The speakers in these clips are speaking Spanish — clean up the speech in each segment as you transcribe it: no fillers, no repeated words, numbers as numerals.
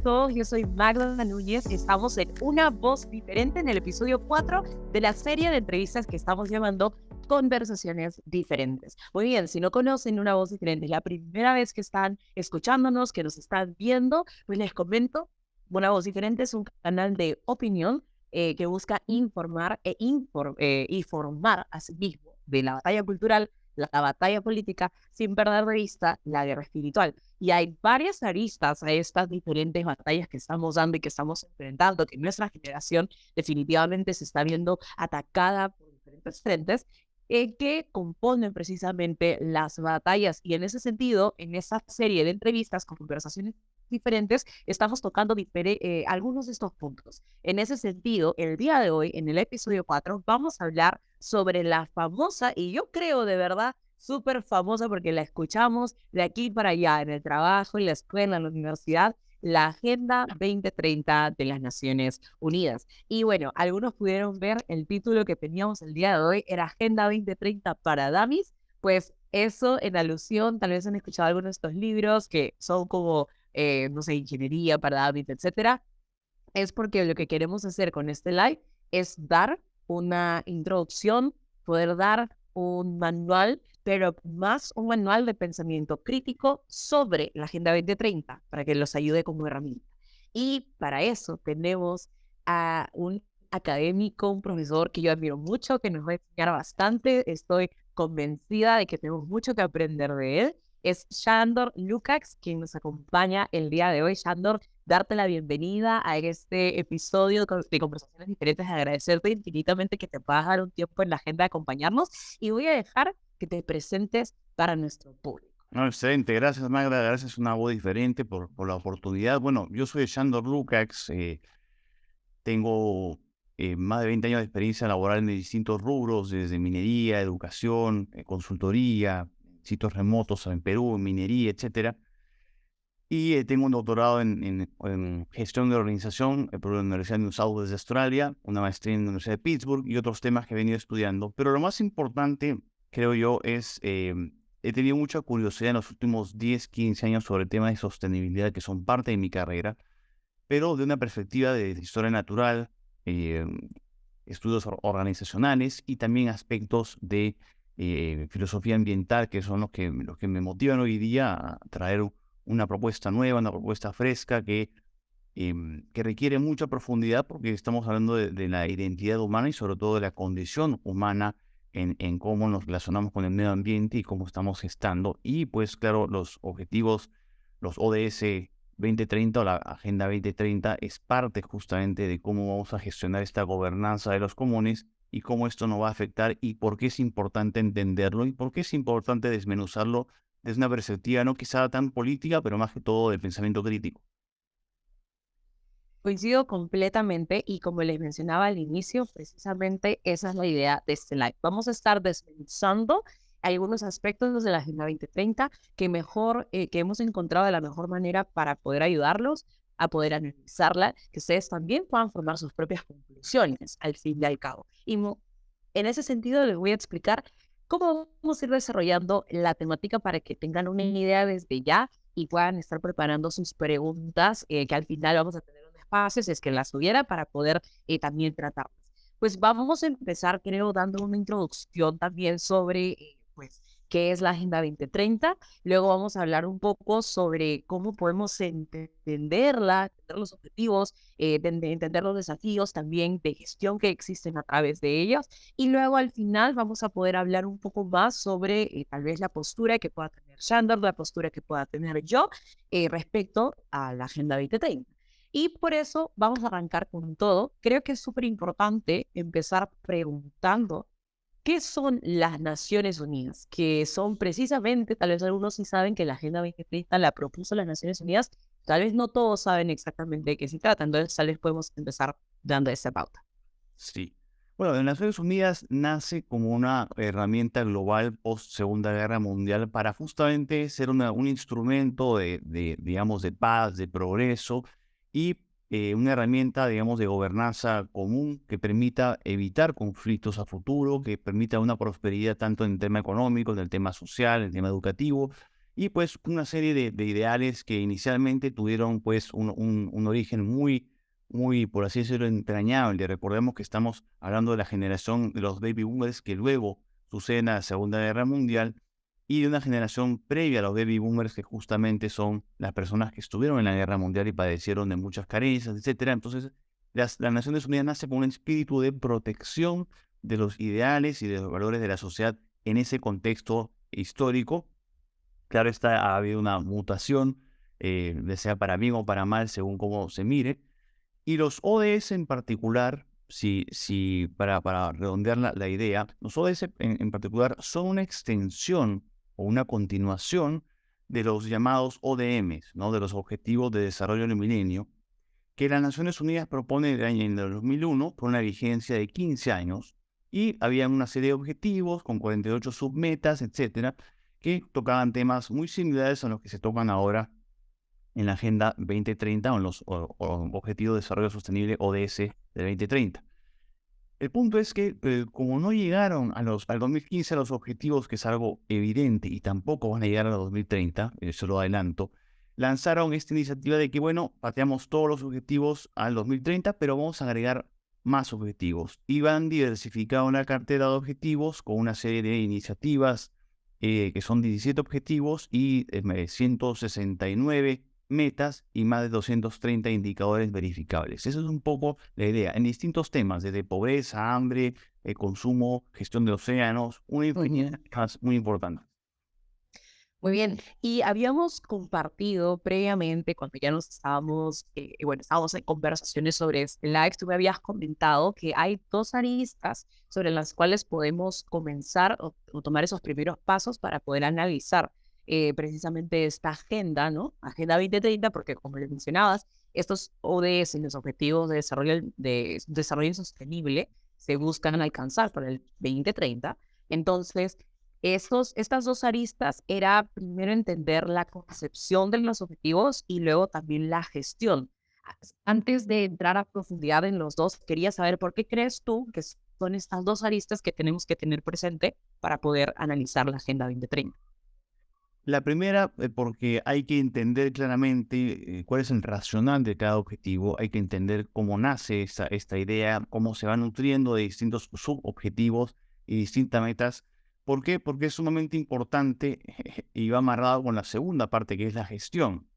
todos, yo soy Magda Núñez, estamos en Una Voz Diferente en el episodio 4 de la serie de entrevistas que estamos llamando Conversaciones Diferentes. Muy bien, si no conocen Una Voz Diferente, es la primera vez que están escuchándonos, que nos están viendo, pues les comento, Una Voz Diferente es un canal de opinión que busca informar y formar a sí mismo de la batalla cultural, la batalla política, sin perder de vista la guerra espiritual. Y hay varias aristas a estas diferentes batallas que estamos dando y que estamos enfrentando, que nuestra generación definitivamente se está viendo atacada por diferentes frentes, que componen precisamente las batallas. Y en ese sentido, en esa serie de entrevistas con conversaciones diferentes, estamos tocando algunos de estos puntos. En ese sentido, el día de hoy, en el episodio 4, vamos a hablar sobre la famosa, y yo creo de verdad, súper famosa porque la escuchamos de aquí para allá, en el trabajo, en la escuela, en la universidad, la Agenda 2030 de las Naciones Unidas. Y bueno, algunos pudieron ver el título que teníamos el día de hoy, era Agenda 2030 para Dummies, pues eso en alusión, tal vez han escuchado algunos de estos libros que son como, no sé, ingeniería para Dummies, etcétera, es porque lo que queremos hacer con este live es dar una introducción, poder dar un manual, pero más un manual de pensamiento crítico sobre la Agenda 2030 para que los ayude como herramienta. Y para eso tenemos a un académico, un profesor que yo admiro mucho, que nos va a enseñar bastante. Estoy convencida de que tenemos mucho que aprender de él. Es Sándor Lukács, quien nos acompaña el día de hoy. Sándor, darte la bienvenida a este episodio de Conversaciones Diferentes, agradecerte infinitamente que te puedas dar un tiempo en la agenda de acompañarnos y voy a dejar que te presentes para nuestro público. No, excelente, gracias Magda, gracias Una Voz Diferente por la oportunidad. Bueno, yo soy Sándor Lukács, tengo más de 20 años de experiencia laboral en distintos rubros, desde minería, educación, consultoría, sitios remotos en Perú, en minería, etcétera. Y tengo un doctorado en gestión de organización por la Universidad de New South Wales de Australia, una maestría en la Universidad de Pittsburgh y otros temas que he venido estudiando. Pero lo más importante, creo yo, es he tenido mucha curiosidad en los últimos 10, 15 años sobre temas de sostenibilidad que son parte de mi carrera, pero de una perspectiva de historia natural, estudios organizacionales y también aspectos de filosofía ambiental, que son los que me motivan hoy día a traer una propuesta nueva, una propuesta fresca que requiere mucha profundidad porque estamos hablando de la identidad humana y sobre todo de la condición humana en cómo nos relacionamos con el medio ambiente y cómo estamos gestando. Y pues claro, los objetivos, los ODS 2030 o la Agenda 2030 es parte justamente de cómo vamos a gestionar esta gobernanza de los comunes y cómo esto nos va a afectar y por qué es importante entenderlo y por qué es importante desmenuzarlo desde una perspectiva no quizá tan política, pero más que todo de pensamiento crítico. Coincido completamente y como les mencionaba al inicio, precisamente esa es la idea de este live. Vamos a estar desmenuzando algunos aspectos de la Agenda 2030 que hemos encontrado de la mejor manera para poder ayudarlos a poder analizarla, que ustedes también puedan formar sus propias conclusiones al fin y al cabo. En ese sentido les voy a explicar cómo vamos a ir desarrollando la temática para que tengan una idea desde ya y puedan estar preparando sus preguntas, que al final vamos a tener un espacio, si es que las hubiera, para poder también tratarlas. Pues vamos a empezar, creo, dando una introducción también sobre, pues, qué es la Agenda 2030. Luego vamos a hablar un poco sobre cómo podemos entenderla, entender los objetivos, entender los desafíos también de gestión que existen a través de ellos. Y luego al final vamos a poder hablar un poco más sobre tal vez la postura que pueda tener Sándor, la postura que pueda tener yo respecto a la Agenda 2030. Y por eso vamos a arrancar con todo. Creo que es súper importante empezar preguntando qué son las Naciones Unidas, que son precisamente, tal vez algunos sí saben que la Agenda 2030 la propuso las Naciones Unidas, tal vez no todos saben exactamente de qué se trata, entonces tal vez podemos empezar dando esa pauta. Sí. Bueno, las Naciones Unidas nace como una herramienta global post Segunda Guerra Mundial para justamente ser un instrumento digamos, de paz, de progreso y una herramienta, digamos, de gobernanza común que permita evitar conflictos a futuro, que permita una prosperidad tanto en el tema económico, en el tema social, en el tema educativo y pues una serie de ideales que inicialmente tuvieron pues un origen muy, por así decirlo, entrañable. Recordemos que estamos hablando de la generación de los baby boomers que luego suceden a la Segunda Guerra Mundial y de una generación previa a los baby boomers que justamente son las personas que estuvieron en la Guerra Mundial y padecieron de muchas carencias, etcétera. Entonces, las Naciones Unidas nace con un espíritu de protección de los ideales y de los valores de la sociedad en ese contexto histórico. Claro está, ha habido una mutación, ya sea para bien o para mal, según cómo se mire. Y los ODS en particular, para redondear la idea, los ODS en particular son una extensión o una continuación de los llamados ODMs, ¿no? De los Objetivos de Desarrollo del Milenio, que las Naciones Unidas propone en el 2001 por una vigencia de 15 años, y había una serie de objetivos con 48 submetas, etcétera, que tocaban temas muy similares a los que se tocan ahora en la Agenda 2030 o en los Objetivos de Desarrollo Sostenible ODS de 2030. El punto es que, como no llegaron al 2015 a los objetivos, que es algo evidente, y tampoco van a llegar a los 2030, eso lo adelanto, lanzaron esta iniciativa de que, bueno, pateamos todos los objetivos al 2030, pero vamos a agregar más objetivos. Y van diversificando una cartera de objetivos con una serie de iniciativas que son 17 objetivos y 169 metas y más de 230 indicadores verificables. Esa es un poco la idea, en distintos temas, desde pobreza, hambre, consumo, gestión de océanos, una infinidad de temas muy importantes. Muy bien, y habíamos compartido previamente, cuando ya nos estábamos, bueno, estábamos en conversaciones sobre este live, tú me habías comentado que hay dos aristas sobre las cuales podemos comenzar o tomar esos primeros pasos para poder analizar precisamente esta agenda, ¿no? Agenda 2030, porque como les mencionabas, estos ODS, los Objetivos de Desarrollo Sostenible, se buscan alcanzar para el 2030. Entonces, estas dos aristas era primero entender la concepción de los objetivos y luego también la gestión. Antes de entrar a profundidad en los dos, quería saber por qué crees tú que son estas dos aristas que tenemos que tener presente para poder analizar la Agenda 2030. La primera, porque hay que entender claramente cuál es el racional de cada objetivo, hay que entender cómo nace esta idea, cómo se va nutriendo de distintos subobjetivos y distintas metas. ¿Por qué? Porque es sumamente importante y va amarrado con la segunda parte, que es la gestión.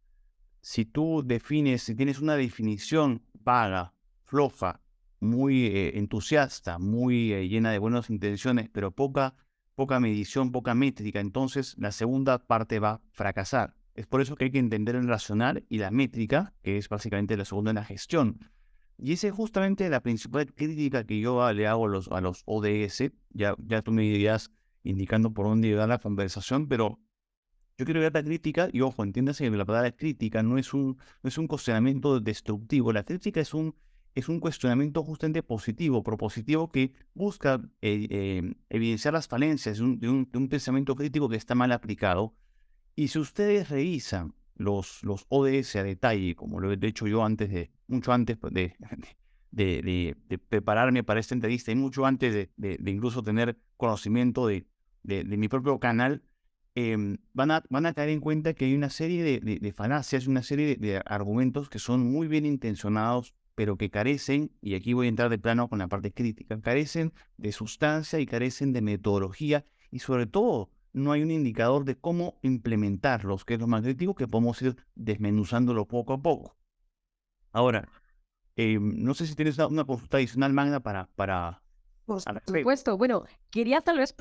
Si tienes una definición vaga, floja, muy entusiasta, muy llena de buenas intenciones, pero poca medición, poca métrica, entonces la segunda parte va a fracasar. Es por eso que hay que entender el racional y la métrica, que es básicamente la segunda en la gestión. Y esa es justamente la principal crítica que yo le hago a los ODS. Ya tú me irías indicando por dónde va la conversación, pero yo quiero ver la crítica, y ojo, entiéndase que la palabra crítica no es un cuestionamiento destructivo. La crítica es un cuestionamiento justamente positivo, propositivo, que busca evidenciar las falencias de un pensamiento crítico que está mal aplicado. Y si ustedes revisan los ODS a detalle, como lo he hecho yo mucho antes pues, de prepararme para esta entrevista, y mucho antes de incluso tener conocimiento de mi propio canal, van a caer en cuenta que hay una serie de falacias, una serie de argumentos que son muy bien intencionados, pero que carecen, y aquí voy a entrar de plano con la parte crítica, carecen de sustancia y carecen de metodología, y sobre todo no hay un indicador de cómo implementarlos, que es lo más crítico, que podemos ir desmenuzándolo poco a poco. Ahora, no sé si tienes una consulta adicional, Magda, Por al respecto. supuesto. Bueno, quería tal vez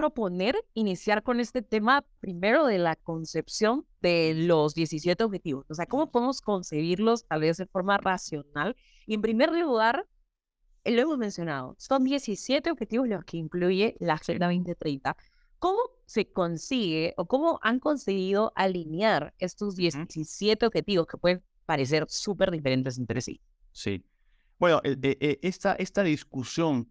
iniciar con este tema primero de la concepción de los 17 objetivos. O sea, ¿cómo podemos concebirlos tal vez de forma racional? Y en primer lugar, lo hemos mencionado, son 17 objetivos los que incluye la Agenda 2030. ¿Cómo se consigue o cómo han conseguido alinear estos Ujú. 17 objetivos que pueden parecer súper diferentes entre sí? Sí. Bueno, esta discusión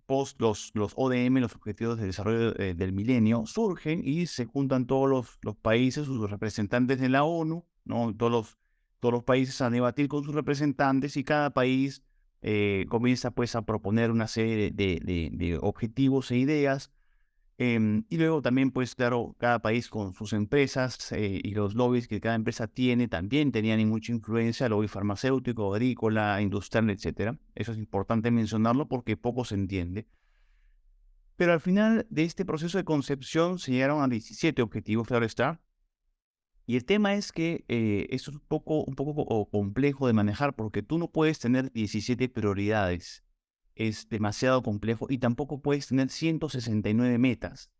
post los ODM, los Objetivos de Desarrollo del Milenio, surgen y se juntan todos los países, sus representantes de la ONU, ¿no? Todos los países a debatir con sus representantes, y cada país comienza pues a proponer una serie de objetivos e ideas. Y luego también, pues claro, cada país con sus empresas y los lobbies que cada empresa tiene también tenían mucha influencia, lobby farmacéutico, agrícola, industrial, etcétera. Eso es importante mencionarlo porque poco se entiende. Pero al final de este proceso de concepción se llegaron a 17 objetivos, claro está. Y el tema es que esto es un poco complejo de manejar porque tú no puedes tener 17 prioridades. Es demasiado complejo y tampoco puedes tener 169 metas.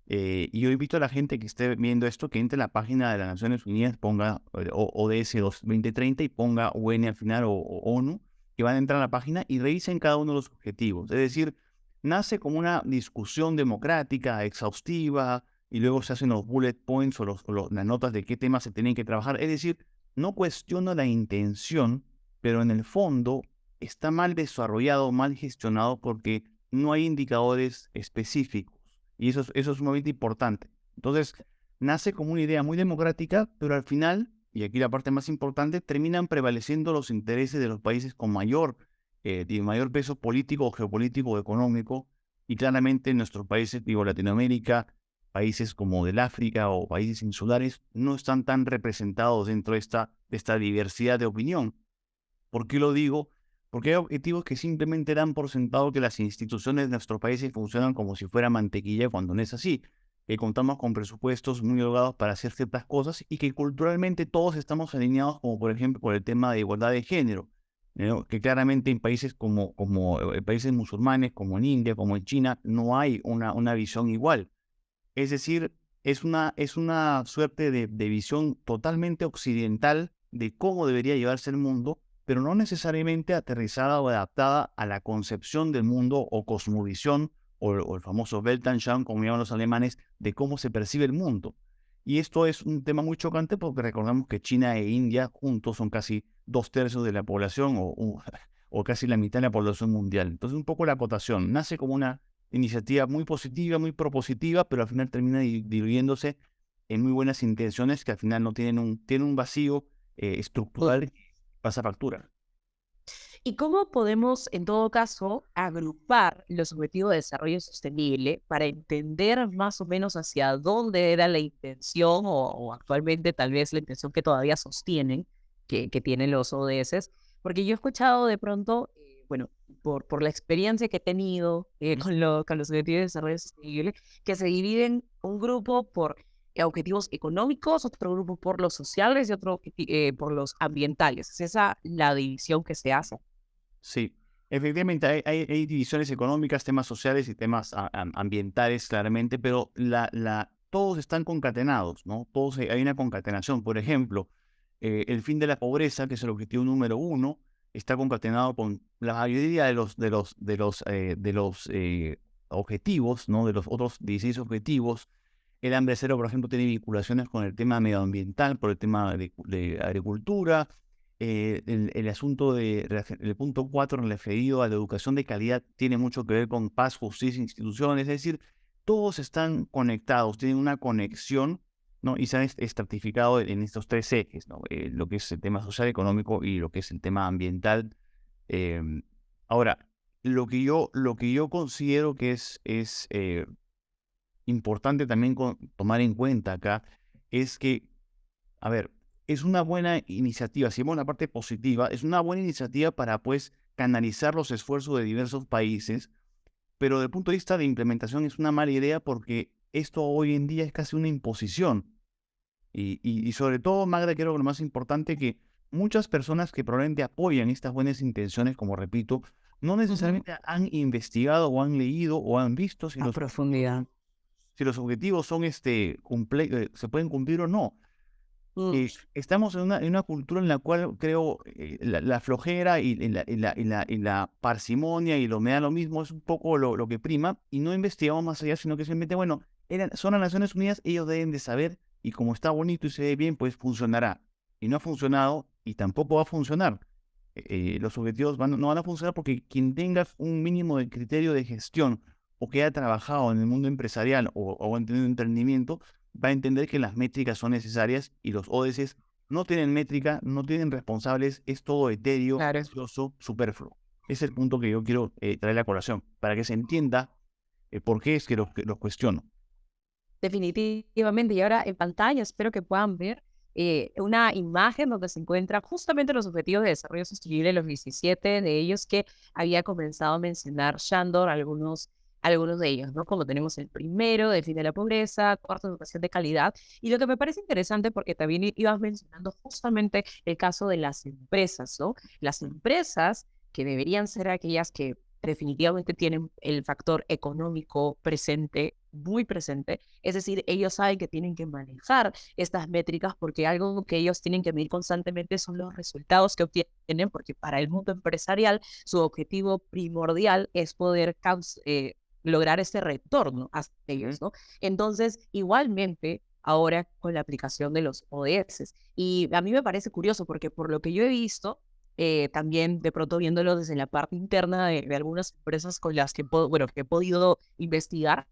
Y yo invito a la gente que esté viendo esto que entre a la página de las Naciones Unidas, ponga ODS 2030 y ponga UN al final o ONU, que van a entrar a la página y revisen cada uno de los objetivos. Es decir, nace como una discusión democrática, exhaustiva, y luego se hacen los bullet points o las notas de qué temas se tienen que trabajar. Es decir, no cuestiono la intención, pero en el fondo está mal desarrollado, mal gestionado porque no hay indicadores específicos. Y eso es sumamente importante. Entonces, nace como una idea muy democrática, pero al final, y aquí la parte más importante, terminan prevaleciendo los intereses de los países con mayor peso político, geopolítico o económico. Y claramente en nuestros países, digo Latinoamérica, países como del África o países insulares, no están tan representados dentro de esta diversidad de opinión. ¿Por qué lo digo? Porque hay objetivos que simplemente dan por sentado que las instituciones de nuestros países funcionan como si fuera mantequilla cuando no es así. Que contamos con presupuestos muy holgados para hacer ciertas cosas y que culturalmente todos estamos alineados, como por ejemplo por el tema de igualdad de género. ¿No? Que claramente en países como países musulmanes, como en India, como en China, no hay una visión igual. Es decir, es una suerte de visión totalmente occidental de cómo debería llevarse el mundo, pero no necesariamente aterrizada o adaptada a la concepción del mundo o cosmovisión o el famoso Weltanschauung, como llaman los alemanes, de cómo se percibe el mundo. Y esto es un tema muy chocante porque recordamos que China e India juntos son casi 2/3 de la población o casi la mitad de la población mundial. Entonces, un poco la acotación nace como una iniciativa muy positiva, muy propositiva, pero al final termina diluyéndose en muy buenas intenciones que al final no tienen un vacío estructural y pasa factura. ¿Y cómo podemos, en todo caso, agrupar los objetivos de desarrollo sostenible para entender más o menos hacia dónde era la intención o actualmente tal vez la intención que todavía sostienen, que tienen los ODS? Porque yo he escuchado de pronto, bueno, por la experiencia que he tenido con los objetivos de desarrollo sostenible, que se dividen un grupo por objetivos económicos, otro grupo por los sociales y otro por los ambientales. ¿Es esa la división que se hace? Sí, efectivamente hay divisiones económicas, temas sociales y temas ambientales, claramente, pero todos están concatenados, ¿no? Todos hay una concatenación. Por ejemplo, el fin de la pobreza, que es el objetivo número 1, está concatenado con la mayoría de los objetivos, ¿no? De los otros 16 objetivos. El hambre cero, por ejemplo, tiene vinculaciones con el tema medioambiental, por el tema de agricultura. El asunto el punto 4 referido a la educación de calidad tiene mucho que ver con paz, justicia e instituciones, es decir, todos están conectados, tienen una conexión, ¿no? Y se han estratificado en estos tres ejes, ¿no? Lo que es el tema social, económico y lo que es el tema ambiental. Em, Ahora, lo que yo considero que es importante también tomar en cuenta acá es que, a ver, es una buena iniciativa, si vemos la parte positiva, es una buena iniciativa para, pues, canalizar los esfuerzos de diversos países, pero desde el punto de vista de implementación es una mala idea porque esto hoy en día es casi una imposición. Y sobre todo, Magda, creo que lo más importante que muchas personas que probablemente apoyan estas buenas intenciones, como repito, no Ujú. necesariamente han investigado o han leído o han visto si A profundidad. los objetivos se pueden cumplir o no. Mm. Estamos en una cultura en la cual creo la flojera y la parsimonia y lo me da lo mismo es un poco lo que prima y no investigamos más allá, sino que simplemente, bueno, son las Naciones Unidas, ellos deben de saber y como está bonito y se ve bien, pues funcionará. Y no ha funcionado y tampoco va a funcionar. Los objetivos no van a funcionar porque quien tenga un mínimo de criterio de gestión o que haya trabajado en el mundo empresarial o en el emprendimiento, va a entender que las métricas son necesarias y los ODS no tienen métrica, no tienen responsables, es todo etéreo, Claro. ocioso, superfluo. Ese es el punto que yo quiero traer a colación, para que se entienda por qué es que los cuestiono. Definitivamente. Y ahora en pantalla espero que puedan ver una imagen donde se encuentran justamente los objetivos de desarrollo sostenible, los 17 de ellos que había comenzado a mencionar Shandor, algunos de ellos, ¿no? Como tenemos el primero, de fin de la pobreza, cuarto, educación de calidad. Y lo que me parece interesante, porque también ibas mencionando justamente el caso de las empresas, ¿no? Las empresas que deberían ser aquellas que definitivamente tienen el factor económico presente, muy presente, es decir, ellos saben que tienen que manejar estas métricas porque algo que ellos tienen que medir constantemente son los resultados que obtienen, porque para el mundo empresarial su objetivo primordial es poder lograr ese retorno a ellos, ¿no? Entonces, igualmente, ahora con la aplicación de los ODS. Y a mí me parece curioso porque por lo que yo he visto, también de pronto viéndolo desde la parte interna de algunas empresas con las que, bueno, que he podido investigar,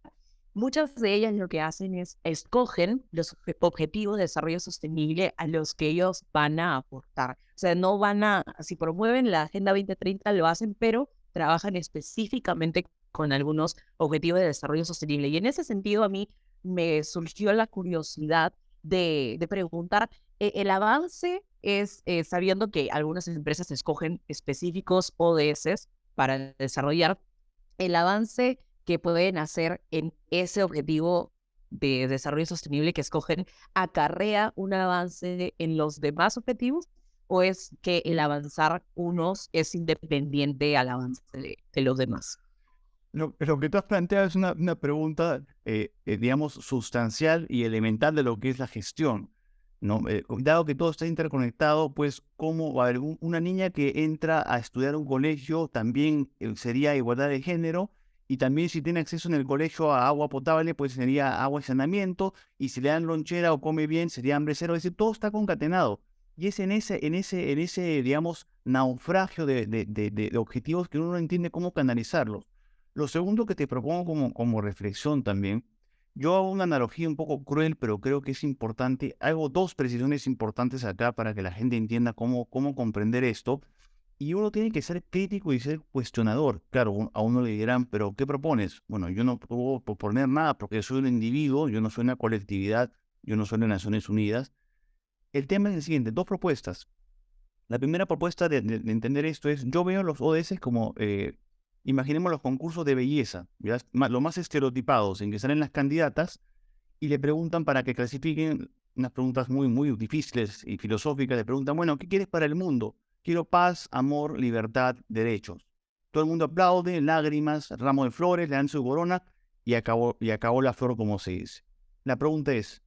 muchas de ellas lo que hacen es escogen los objetivos de desarrollo sostenible a los que ellos van a aportar. O sea, no van a, si promueven la Agenda 2030, lo hacen, pero trabajan específicamente con algunos objetivos de desarrollo sostenible. Y en ese sentido, a mí me surgió la curiosidad de preguntar, el avance es, sabiendo que algunas empresas escogen específicos ODS para desarrollar, el avance que pueden hacer en ese objetivo de desarrollo sostenible que escogen acarrea un avance en los demás objetivos, o es que el avanzar unos es independiente al avance de los demás. Lo que tú has planteado es una pregunta, digamos, sustancial y elemental de lo que es la gestión, ¿no? Dado que todo está interconectado, pues, ¿cómo va a haber una niña que entra a estudiar un colegio también sería igualdad de género? Y también si tiene acceso en el colegio a agua potable, pues sería agua y saneamiento, y si le dan lonchera o come bien, sería hambre cero. Es decir, todo está concatenado. Y es en ese, digamos, naufragio de objetivos que uno no entiende cómo canalizarlos. Lo segundo que te propongo como reflexión también, yo hago una analogía un poco cruel, pero creo que es importante. Hago dos precisiones importantes acá para que la gente entienda cómo comprender esto. Y uno tiene que ser crítico y ser cuestionador. Claro, a uno le dirán, pero ¿qué propones? Bueno, yo no puedo proponer nada porque yo soy un individuo, yo no soy una colectividad, yo no soy de Naciones Unidas. El tema es el siguiente, dos propuestas. La primera propuesta de entender esto es, yo veo los ODS como, imaginemos los concursos de belleza, ¿ya? Lo más estereotipados, en que salen las candidatas y le preguntan para que clasifiquen unas preguntas muy, muy difíciles y filosóficas. Le preguntan, bueno, ¿qué quieres para el mundo? Quiero paz, amor, libertad, derechos. Todo el mundo aplaude, lágrimas, ramo de flores, le dan su corona y acabó la flor, como se dice. La pregunta es,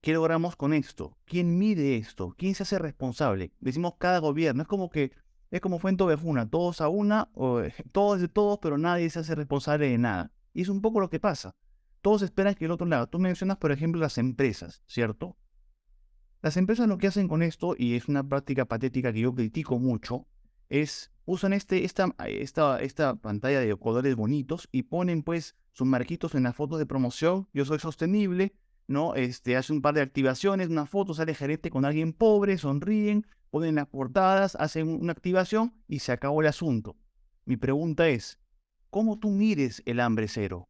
¿qué logramos con esto? ¿Quién mide esto? ¿Quién se hace responsable? Decimos cada gobierno. Es como Fuente Befuna, todos a una, todos de todos, pero nadie se hace responsable de nada. Y es un poco lo que pasa. Todos esperan que el otro lado. Tú mencionas, por ejemplo, las empresas, ¿cierto? Las empresas lo que hacen con esto, y es una práctica patética que yo critico mucho, es usan esta pantalla de colores bonitos y ponen pues sus marquitos en las fotos de promoción. Yo soy sostenible, ¿no? Hace un par de activaciones, una foto, sale gerente con alguien pobre, sonríen, ponen las portadas, hacen una activación y se acabó el asunto. Mi pregunta es, ¿cómo tú mides el hambre cero?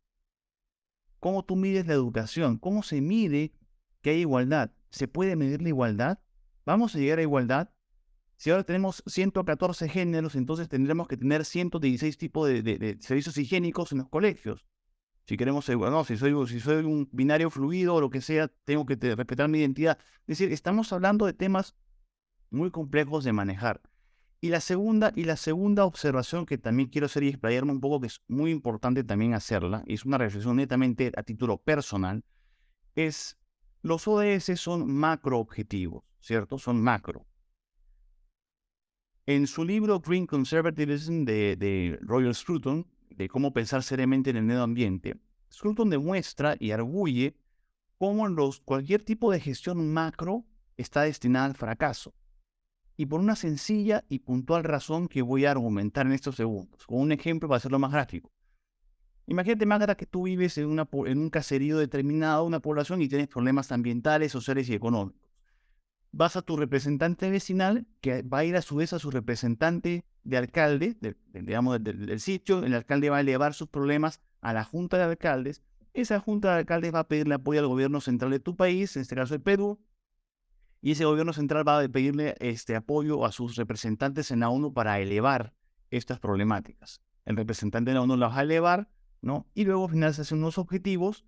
¿Cómo tú mides la educación? ¿Cómo se mide que hay igualdad? ¿Se puede medir la igualdad? ¿Vamos a llegar a igualdad? Si ahora tenemos 114 géneros, entonces tendremos que tener 116 tipos de servicios higiénicos en los colegios. Si queremos, no, si soy un binario fluido o lo que sea, tengo que respetar mi identidad. Es decir, estamos hablando de temas muy complejos de manejar. Y la segunda observación que también quiero hacer y explayarme un poco, que es muy importante también hacerla, y es una reflexión netamente a título personal, es los ODS son macro objetivos, ¿cierto? Son macro. En su libro Green Conservatism de Royal Scruton, de cómo pensar seriamente en el medio ambiente, Scruton demuestra y arguye cómo cualquier tipo de gestión macro está destinada al fracaso. Y por una sencilla y puntual razón que voy a argumentar en estos segundos, con un ejemplo para hacerlo más gráfico. Imagínate, Magda, que tú vives en un caserío determinado, una población, y tienes problemas ambientales, sociales y económicos. Vas a tu representante vecinal, que va a ir a su vez a su representante de alcalde, digamos, del sitio. El alcalde va a elevar sus problemas a la junta de alcaldes. Esa junta de alcaldes va a pedirle apoyo al gobierno central de tu país, en este caso el Perú, y ese gobierno central va a pedirle apoyo a sus representantes en la ONU para elevar estas problemáticas. El representante de la ONU las va a elevar, ¿no? Y luego al final se hacen unos objetivos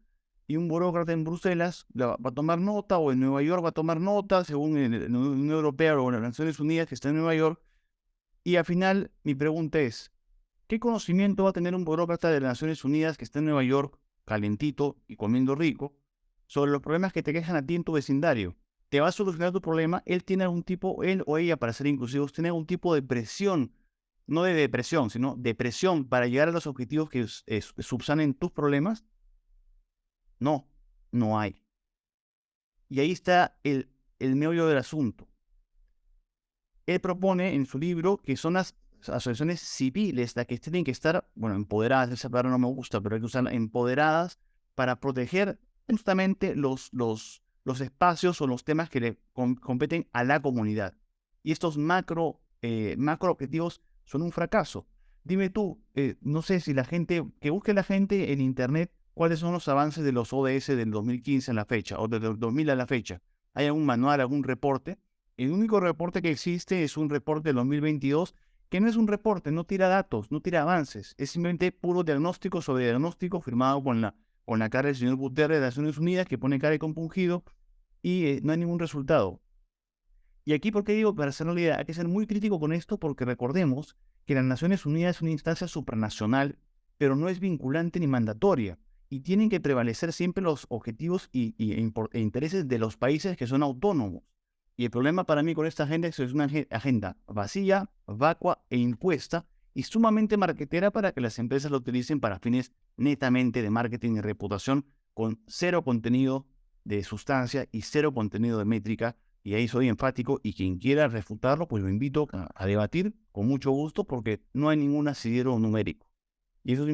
y un burócrata en Bruselas va a tomar nota, o en Nueva York va a tomar nota, según la Unión Europea o las Naciones Unidas que está en Nueva York. Y al final mi pregunta es, ¿qué conocimiento va a tener un burócrata de las Naciones Unidas que está en Nueva York, calentito y comiendo rico, sobre los problemas que te quejan a ti en tu vecindario? ¿Te va a solucionar tu problema? Él tiene algún tipo, él o ella, para ser inclusivos, tiene algún tipo de presión, no de depresión, sino de presión para llegar a los objetivos que subsanen tus problemas. No, no hay. Y ahí está el meollo del asunto. Él propone en su libro que son las asociaciones civiles las que tienen que estar, bueno, empoderadas, esa palabra no me gusta, pero hay que usarla, empoderadas, para proteger justamente los espacios o los temas que le competen a la comunidad. Y estos macro objetivos son un fracaso. Dime tú, no sé si que busque la gente en internet cuáles son los avances de los ODS del 2015 a la fecha, o del 2000 a la fecha. ¿Hay algún manual, algún reporte? El único reporte que existe es un reporte del 2022, que no es un reporte, no tira datos, no tira avances, es simplemente puro diagnóstico sobre diagnóstico firmado con la cara del señor Guterres de las Naciones Unidas, que pone cara de compungido, y no hay ningún resultado. Y aquí, ¿por qué digo? Para hacerlo la idea, hay que ser muy crítico con esto, porque recordemos que las Naciones Unidas es una instancia supranacional, pero no es vinculante ni mandatoria, y tienen que prevalecer siempre los objetivos e intereses de los países que son autónomos. Y el problema para mí con esta agenda es que es una agenda vacía, vacua e impuesta, y sumamente marketera para que las empresas lo utilicen para fines netamente de marketing y reputación, con cero contenido de sustancia y cero contenido de métrica. Y ahí soy enfático, y quien quiera refutarlo, pues lo invito a debatir con mucho gusto, porque no hay ningún asidero numérico. Y eso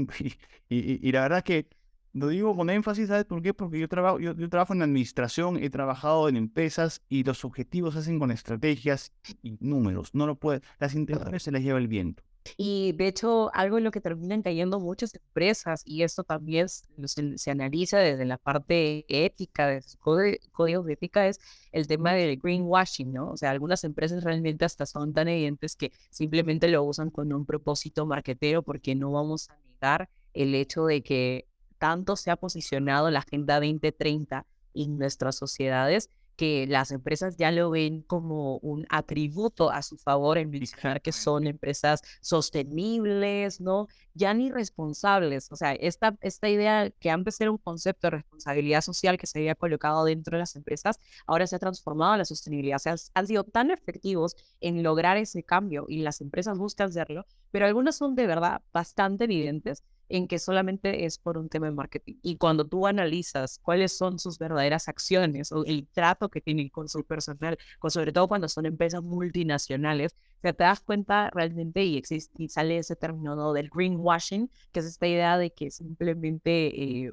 y la verdad que lo digo con énfasis, ¿sabes por qué? Porque yo trabajo en administración, he trabajado en empresas, y los objetivos se hacen con estrategias y números. No lo puede, las intenciones se las lleva el viento. Y de hecho, algo en lo que terminan cayendo muchas empresas, y esto también se analiza desde la parte ética, de sus códigos de ética, es el tema del greenwashing, ¿no? O sea, algunas empresas realmente hasta son tan evidentes que simplemente lo usan con un propósito marketero, porque no vamos a negar el hecho de que tanto se ha posicionado la Agenda 2030 en nuestras sociedades, que las empresas ya lo ven como un atributo a su favor en mencionar que son empresas sostenibles, ¿no? Ya ni responsables. O sea, esta idea que antes era un concepto de responsabilidad social que se había colocado dentro de las empresas, ahora se ha transformado en la sostenibilidad. O sea, han sido tan efectivos en lograr ese cambio, y las empresas buscan hacerlo, pero algunas son de verdad bastante evidentes en que solamente es por un tema de marketing. Y cuando tú analizas cuáles son sus verdaderas acciones o el trato que tienen con su personal, sobre todo cuando son empresas multinacionales, o sea, te das cuenta realmente, y sale ese término, ¿no?, del greenwashing, que es esta idea de que simplemente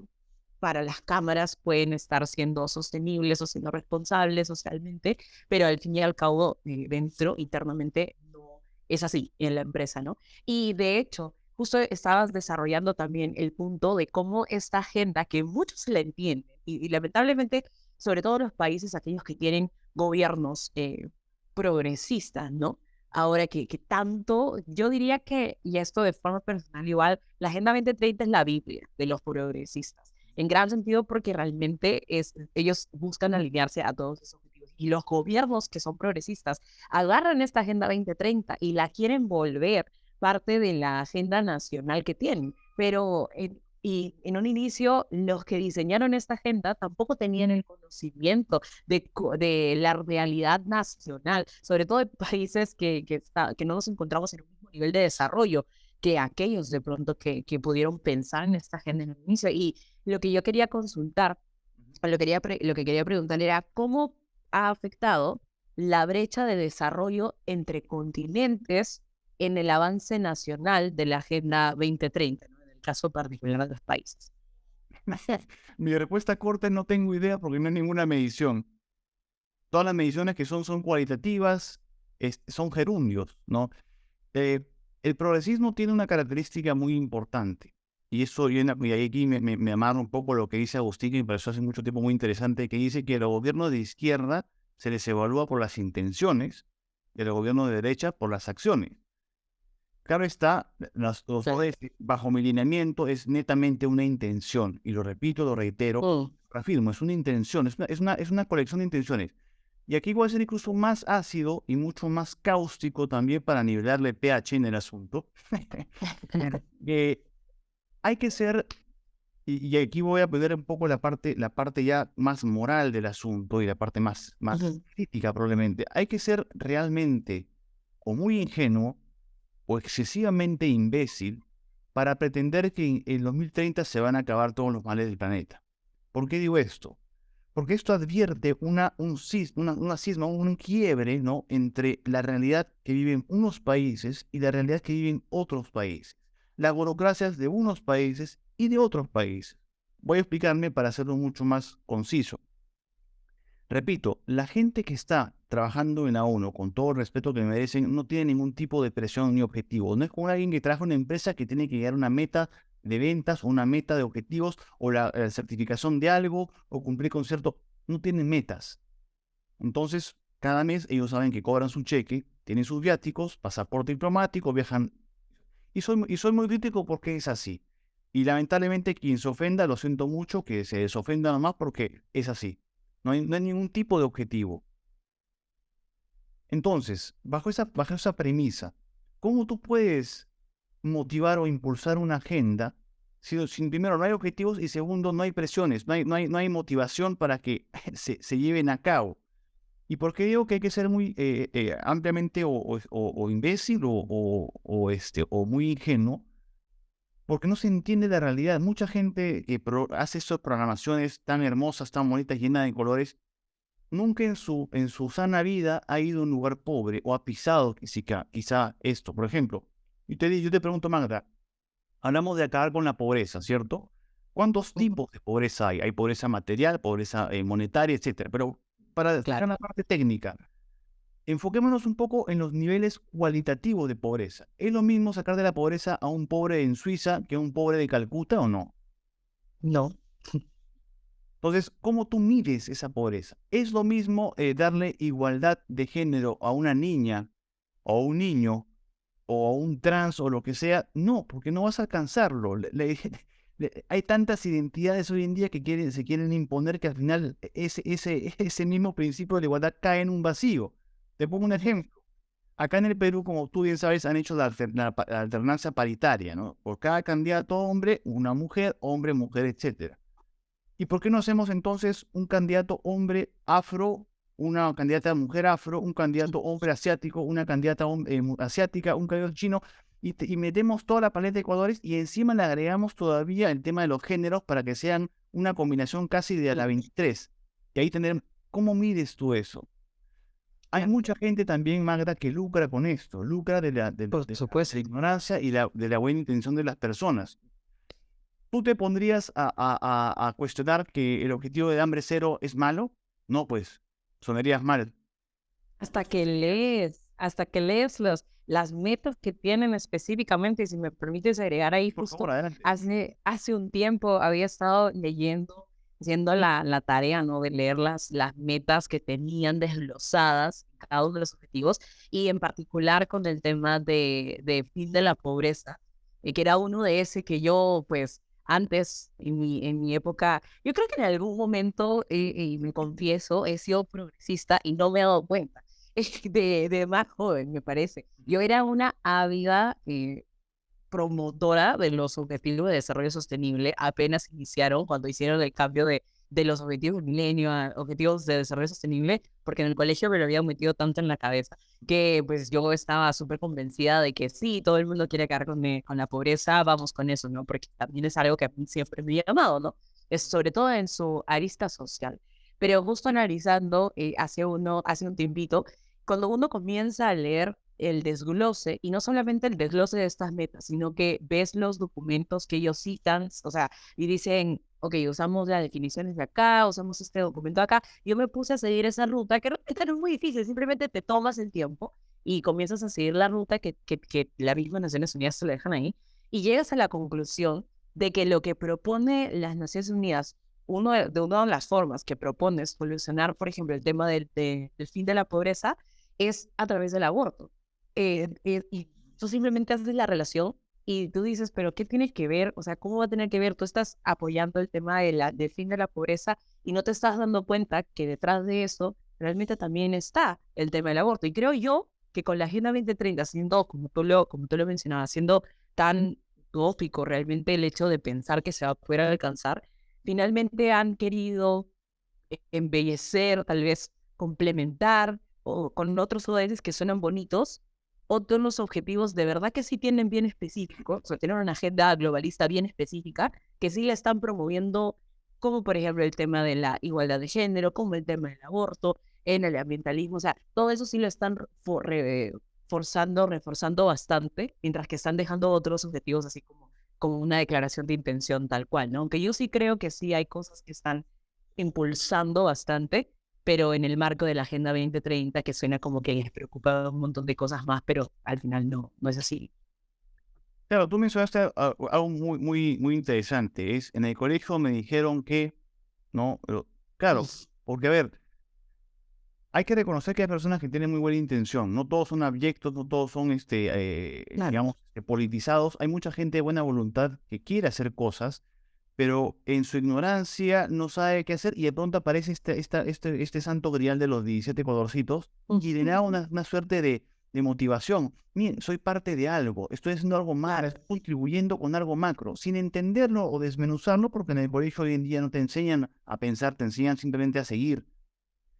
para las cámaras pueden estar siendo sostenibles o siendo responsables socialmente, pero al fin y al cabo, dentro, internamente, no es así en la empresa, ¿no? Y de hecho, justo estabas desarrollando también el punto de cómo esta agenda, que muchos la entienden, y lamentablemente, sobre todo los países, aquellos que tienen gobiernos progresistas, ¿no? Ahora que tanto, yo diría que, y esto de forma personal igual, la Agenda 2030 es la Biblia de los progresistas, en gran sentido, porque realmente ellos buscan alinearse a todos esos objetivos. Y los gobiernos que son progresistas agarran esta Agenda 2030 y la quieren volver parte de la agenda nacional que tienen. Pero en un inicio, los que diseñaron esta agenda tampoco tenían el conocimiento de la realidad nacional, sobre todo de países que no nos encontramos en un mismo nivel de desarrollo que aquellos de pronto que pudieron pensar en esta agenda en el inicio. Y lo que yo quería consultar, lo que quería preguntar era cómo ha afectado la brecha de desarrollo entre continentes en el avance nacional de la Agenda 2030, ¿no?, en el caso particular de los países. Mi respuesta corta es: no tengo idea, porque no hay ninguna medición. Todas las mediciones que son cualitativas, son gerundios, ¿no? El progresismo tiene una característica muy importante. y eso y aquí me amarra un poco lo que dice Agustín, que me pareció hace mucho tiempo muy interesante, que dice que los gobiernos de izquierda se les evalúa por las intenciones y el gobierno de derecha por las acciones. Claro está, los Sí. ODS, bajo mi lineamiento, es netamente una intención, y lo repito, lo reitero, Mm. reafirmo, es una intención, es una colección de intenciones. Y aquí voy a ser incluso más ácido y mucho más cáustico también para nivelarle el pH en el asunto. Que hay que ser, y aquí voy a poner un poco la parte ya más moral del asunto y la parte más Ujú. crítica probablemente. Hay que ser realmente o muy ingenuo o excesivamente imbécil para pretender que en 2030 se van a acabar todos los males del planeta. ¿Por qué digo esto? Porque esto advierte una cisma, un quiebre, ¿no?, entre la realidad que viven unos países y la realidad que viven otros países. Las burocracias de unos países y de otros países. Voy a explicarme para hacerlo mucho más conciso. Repito, la gente que está trabajando en la ONU, con todo el respeto que merecen, no tiene ningún tipo de presión ni objetivo. No es como alguien que trabaja en una empresa que tiene que llegar a una meta de ventas o una meta de objetivos o la certificación de algo o cumplir con cierto... No tienen metas. Entonces, cada mes ellos saben que cobran su cheque, tienen sus viáticos, pasaporte diplomático, viajan. Y soy muy crítico porque es así. Y lamentablemente quien se ofenda, lo siento mucho, que se desofenda nomás porque es así. No hay ningún tipo de objetivo. Entonces, bajo esa premisa, ¿cómo tú puedes motivar o impulsar una agenda si primero no hay objetivos y segundo no hay presiones, no hay motivación para que se lleven a cabo? ¿Y por qué digo que hay que ser muy ampliamente o imbécil o muy ingenuo? Porque no se entiende la realidad. Mucha gente que hace esas programaciones tan hermosas, tan bonitas, llenas de colores, nunca en su sana vida ha ido a un lugar pobre o ha pisado quizá esto. Por ejemplo, yo te pregunto, Magda, hablamos de acabar con la pobreza, ¿cierto? ¿Cuántos Ujú. tipos de pobreza hay? Hay pobreza material, pobreza monetaria, etcétera. Pero para Claro. dejar la parte técnica, enfoquémonos un poco en los niveles cualitativos de pobreza. ¿Es lo mismo sacar de la pobreza a un pobre en Suiza que a un pobre de Calcuta o no? No. Entonces, ¿cómo tú mides esa pobreza? ¿Es lo mismo darle igualdad de género a una niña o a un niño o a un trans o lo que sea? No, porque no vas a alcanzarlo. Hay tantas identidades hoy en día que se quieren imponer que al final ese mismo principio de la igualdad cae en un vacío. Te pongo un Ujú. ejemplo. Acá en el Perú, como tú bien sabes, han hecho la alternancia paritaria, ¿no? Por cada candidato hombre, una mujer, hombre, mujer, etcétera. ¿Y por qué no hacemos entonces un candidato hombre afro, una candidata mujer afro, un candidato hombre asiático, una candidata asiática, un candidato chino, y metemos toda la paleta de colores y encima le agregamos todavía el tema de los géneros para que sean una combinación casi de a la 23? Y ahí tener, ¿cómo mides tú eso? Hay Ya. mucha gente también, Magda, que lucra con esto, lucra Por de la supuesto. ignorancia y de la buena intención de las personas. ¿Tú te pondrías a cuestionar que el objetivo de hambre cero es malo? No, pues, sonarías mal. Hasta que lees las metas que tienen específicamente, y si me permites agregar ahí Por favor, justo, adelante. hace un tiempo había estado leyendo, haciendo la tarea, ¿no? De leer las metas que tenían desglosadas cada uno de los objetivos, y en particular con el tema de fin de la pobreza, que era uno de ese que yo, pues, antes, en mi época, yo creo que en algún momento, y me confieso, he sido progresista y no me he dado cuenta. De más joven, me parece. Yo era una ávida promotora de los objetivos de desarrollo sostenible. Apenas iniciaron cuando hicieron el cambio de los objetivos del milenio a objetivos de desarrollo sostenible, porque en el colegio me lo había metido tanto en la cabeza que pues yo estaba súper convencida de que sí, todo el mundo quiere acabar con la pobreza, vamos con eso, ¿no? Porque también es algo que a mí siempre me ha llamado, ¿no? Es sobre todo en su arista social. Pero justo analizando hace un tiempito, cuando uno comienza a leer el desglose, y no solamente el desglose de estas metas, sino que ves los documentos que ellos citan, o sea, y dicen, ok, usamos las definiciones de acá, usamos este documento acá, yo me puse a seguir esa ruta, que realmente no es muy difícil, simplemente te tomas el tiempo y comienzas a seguir la ruta que las mismas Naciones Unidas te lo dejan ahí, y llegas a la conclusión de que lo que propone las Naciones Unidas, una de las formas que propone solucionar, por ejemplo, el tema del fin de la pobreza, es a través del aborto. Y tú simplemente haces la relación y tú dices, pero ¿qué tiene que ver? O sea, ¿cómo va a tener que ver? Tú estás apoyando el tema del fin de la pobreza y no te estás dando cuenta que detrás de eso realmente también está el tema del aborto. Y creo yo que con la Agenda 2030, siendo, como tú lo mencionabas, siendo tan utópico realmente el hecho de pensar que se va a poder alcanzar, finalmente han querido embellecer, tal vez complementar o con otros ODS que suenan bonitos, otros objetivos de verdad que sí tienen bien específicos, o sea, tienen una agenda globalista bien específica, que sí la están promoviendo, como por ejemplo el tema de la igualdad de género, como el tema del aborto, en el ambientalismo, o sea, todo eso sí lo están reforzando bastante, mientras que están dejando otros objetivos así como una declaración de intención tal cual, ¿no? Aunque yo sí creo que sí hay cosas que están impulsando bastante, pero en el marco de la Agenda 2030, que suena como que les preocupa un montón de cosas más, pero al final no es así. Claro, tú mencionaste algo muy, muy, muy interesante. En el colegio me dijeron que, no, pero, claro, porque a ver, hay que reconocer que hay personas que tienen muy buena intención. No todos son abyectos, no todos son, Claro. digamos, politizados. Hay mucha gente de buena voluntad que quiere hacer cosas, pero en su ignorancia no sabe qué hacer y de pronto aparece este santo grial de los 17 colorcitos y le da una suerte de motivación. Miren, soy parte de algo, estoy haciendo algo más, estoy contribuyendo con algo macro, sin entenderlo o desmenuzarlo, porque en el colegio hoy en día no te enseñan a pensar, te enseñan simplemente a seguir.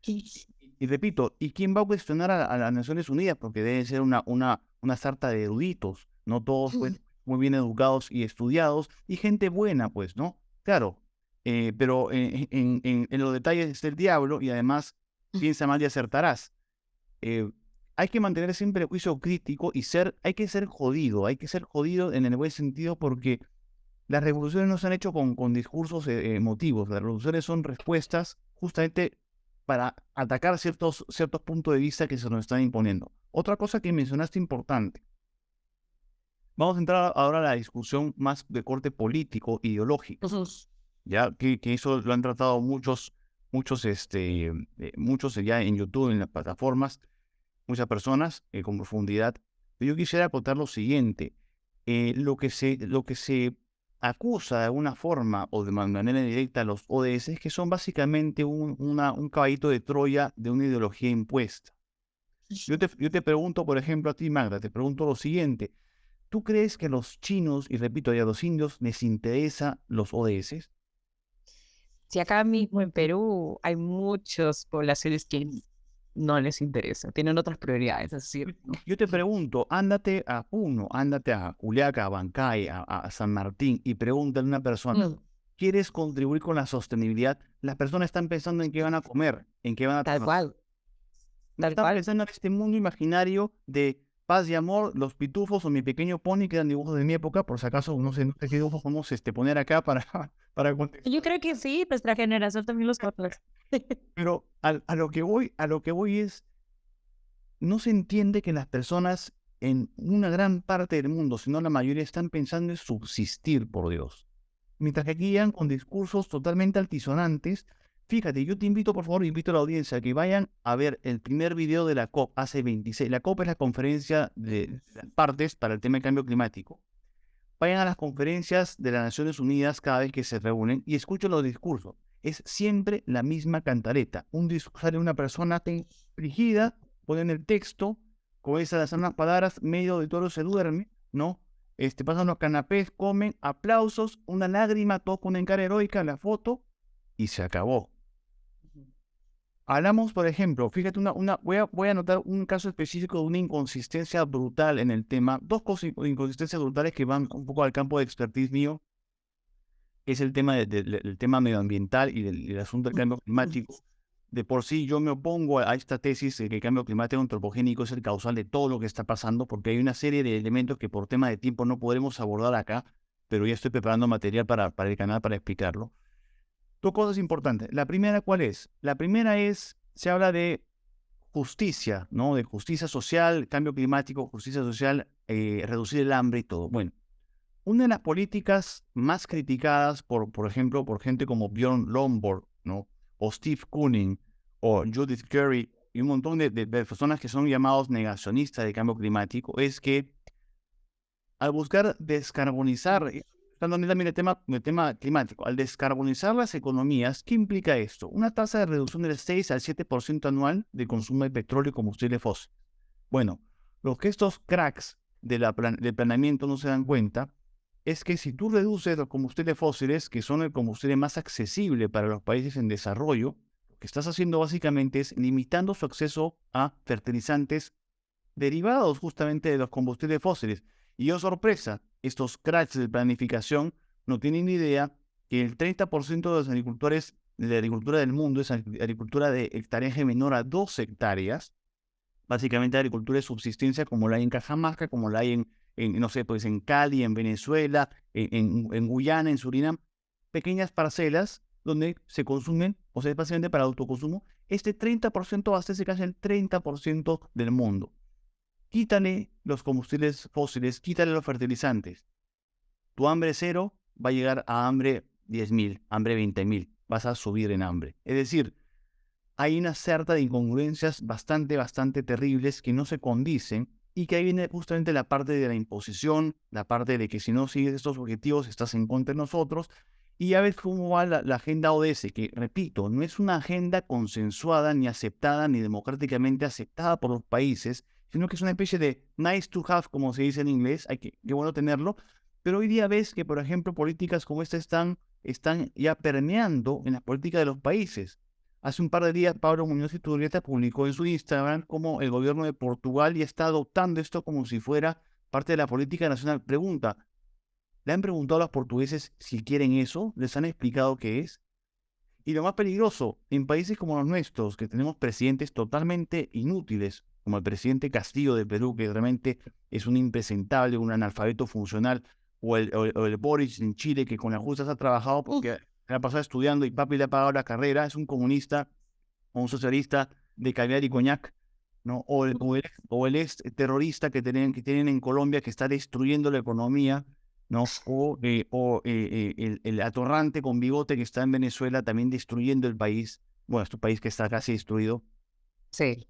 Y repito, ¿y quién va a cuestionar a las Naciones Unidas? Porque debe ser una sarta de eruditos, no todos pues muy bien educados y estudiados, y gente buena, pues, ¿no? Claro, pero en los detalles está el diablo y además piensa mal y acertarás. Eh, hay que mantener siempre el juicio crítico y hay que ser jodido en el buen sentido porque las revoluciones no se han hecho con discursos emotivos, las revoluciones son respuestas justamente para atacar ciertos puntos de vista que se nos están imponiendo. Otra cosa que mencionaste importante, vamos a entrar ahora a la discusión más de corte político, ideológico, ya que eso lo han tratado muchos ya en YouTube, en las plataformas, muchas personas con profundidad. Pero yo quisiera acotar lo siguiente, lo que se acusa de alguna forma o de manera directa a los ODS es que son básicamente un caballito de Troya de una ideología impuesta. Yo te pregunto, por ejemplo, a ti, Magda, te pregunto lo siguiente. ¿Tú crees que a los chinos, y repito, y a los indios les interesa los ODS? Si acá mismo en Perú hay muchas poblaciones que no les interesa, tienen otras prioridades, es decir, Yo te pregunto, ándate a Puno, ándate a Juliaca, a Bancay, a San Martín y pregúntale a una persona, mm, ¿quieres contribuir con la sostenibilidad? Las personas están pensando en qué van a comer, en qué van a tal trabajar. cual, No tal están cual. pensando en este mundo imaginario de paz y amor, los pitufos o mi pequeño pony, que eran dibujos de mi época, por si acaso, no sé qué dibujos podemos poner acá para, para Yo contextualizar. creo que sí, nuestra generación también los conoce. Pero a lo que voy es, no se entiende que las personas en una gran parte del mundo, si no la mayoría, están pensando en subsistir, por Dios. Mientras que aquí llegan con discursos totalmente altisonantes. Fíjate, yo te invito, por favor, invito a la audiencia a que vayan a ver el primer video de la COP hace 26. La COP es la conferencia de las partes para el tema de cambio climático. Vayan a las conferencias de las Naciones Unidas cada vez que se reúnen y escuchen los discursos. Es siempre la misma cantareta. Sale una persona frigida, ponen el texto, con esas unas palabras, medio de toro se duerme, ¿no? Pasan los canapés, comen, aplausos, una lágrima, todos ponen cara heroica, la foto, y se acabó. Hablamos, por ejemplo, fíjate, voy a anotar un caso específico de una inconsistencia brutal en el tema. Dos inconsistencias brutales que van un poco al campo de expertise mío, que es el tema del tema medioambiental y del asunto del cambio climático. De por sí yo me opongo a esta tesis de que el cambio climático antropogénico es el causal de todo lo que está pasando, porque hay una serie de elementos que por tema de tiempo no podremos abordar acá, pero ya estoy preparando material para el canal para explicarlo. Dos cosas importantes. La primera, ¿cuál es? La primera es, se habla de justicia, ¿no? De justicia social, cambio climático, justicia social, reducir el hambre y todo. Bueno, Una de las políticas más criticadas por ejemplo, por gente como Bjorn Lomborg, ¿no? O Steve Koonin, o Judith Curry, y un montón de personas que son llamados negacionistas del cambio climático, es que al buscar descarbonizar, estando también el tema climático, al descarbonizar las economías, ¿qué implica esto? Una tasa de reducción del 6 al 7% anual de consumo de petróleo y combustible fósil. Bueno, lo que estos cracks del planeamiento no se dan cuenta es que si tú reduces los combustibles fósiles, que son el combustible más accesible para los países en desarrollo, lo que estás haciendo básicamente es limitando su acceso a fertilizantes derivados justamente de los combustibles fósiles. Y oh sorpresa, estos cracks de planificación no tienen ni idea que el 30% de los agricultores de la agricultura del mundo es agricultura de hectareaje menor a 2 hectáreas, básicamente agricultura de subsistencia como la hay en Cajamarca, como la hay no sé, pues en Cali, en Venezuela, en Guyana, en Surinam, pequeñas parcelas donde se consumen, o sea, es básicamente para autoconsumo. Este 30% abastece casi el 30% del mundo. Quítale los combustibles fósiles, quítale los fertilizantes. Tu hambre cero va a llegar a hambre 10.000, hambre 20.000. Vas a subir en hambre. Es decir, hay una cierta de incongruencias bastante terribles que no se condicen, y que ahí viene justamente la parte de la imposición, la parte de que si no sigues estos objetivos estás en contra de nosotros. Y ya ves cómo va la agenda ODS, que repito, no es una agenda consensuada, ni aceptada, ni democráticamente aceptada por los países, sino que es una especie de nice to have, como se dice en inglés, qué bueno tenerlo. Pero hoy día ves que, por ejemplo, políticas como esta están ya permeando en la política de los países. Hace un par de días, Pablo Muñoz Iturrieta publicó en su Instagram cómo el gobierno de Portugal ya está adoptando esto como si fuera parte de la política nacional. Pregunta, ¿le han preguntado a los portugueses si quieren eso? ¿Les han explicado qué es? Y lo más peligroso, en países como los nuestros, que tenemos presidentes totalmente inútiles, como el presidente Castillo de Perú, que realmente es un impresentable, un analfabeto funcional, o el Boris en Chile, que con las justas ha trabajado porque la ha pasado estudiando y papi le ha pagado la carrera, es un comunista o un socialista de caviar y coñac, ¿no? O el ex terrorista que tienen en Colombia, que está destruyendo la economía, ¿no? O el atorrante con bigote que está en Venezuela también destruyendo el país. Bueno, este país que está casi destruido. Sí.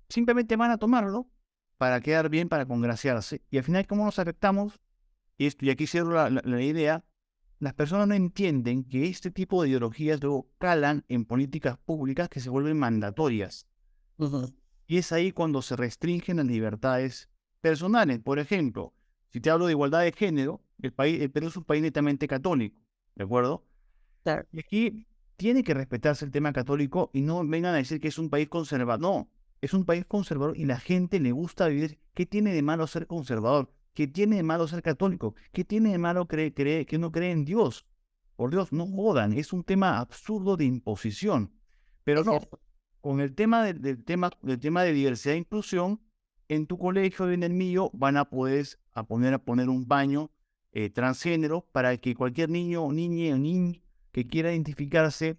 Simplemente van a tomarlo para quedar bien, para congraciarse. Y al final, ¿cómo nos afectamos? Y aquí cierro la idea. Las personas no entienden que este tipo de ideologías luego calan en políticas públicas que se vuelven mandatorias. Y es ahí cuando se restringen las libertades personales. Por ejemplo, si te hablo de igualdad de género, el Perú es un país netamente católico, ¿de acuerdo? Claro. Y aquí tiene que respetarse el tema católico y no vengan a decir que es un país conservador. No, es un país conservador y la gente le gusta vivir. ¿Qué tiene de malo ser conservador? ¿Qué tiene de malo ser católico? ¿Qué tiene de malo que uno cree en Dios? Por Dios, no jodan, es un tema absurdo de imposición. Pero Es no, cierto. con el tema del tema de diversidad e inclusión, en tu colegio y en el mío van a poner un baño transgénero para que cualquier niño o niña que quiera identificarse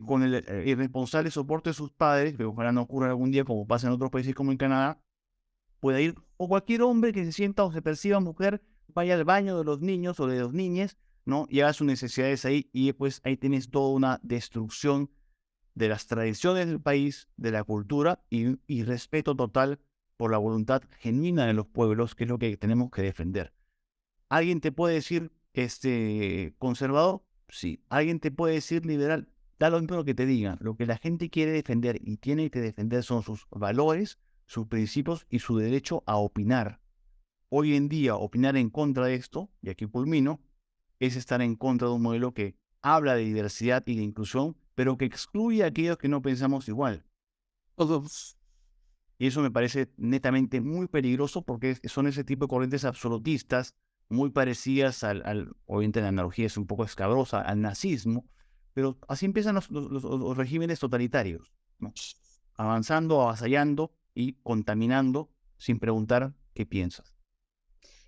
con el irresponsable soporte de sus padres, que ojalá no ocurra algún día como pasa en otros países como en Canadá, pueda ir, o cualquier hombre que se sienta o se perciba mujer, vaya al baño de los niños o de los niñes, ¿no? Y haga sus necesidades ahí, y pues ahí tienes toda una destrucción de las tradiciones del país, de la cultura y respeto total por la voluntad genuina de los pueblos, que es lo que tenemos que defender. ¿Alguien te puede decir conservador? Sí. ¿Alguien te puede decir liberal? Da lo mismo que te digan. Lo que la gente quiere defender y tiene que defender son sus valores, sus principios y su derecho a opinar. Hoy en día, opinar en contra de esto, y aquí culmino, es estar en contra de un modelo que habla de diversidad y de inclusión, pero que excluye a aquellos que no pensamos igual. Y eso me parece netamente muy peligroso, porque son ese tipo de corrientes absolutistas muy parecidas obviamente la analogía es un poco escabrosa, al nazismo, pero así empiezan los regímenes totalitarios, ¿no? Avanzando, avasallando y contaminando sin preguntar qué piensas.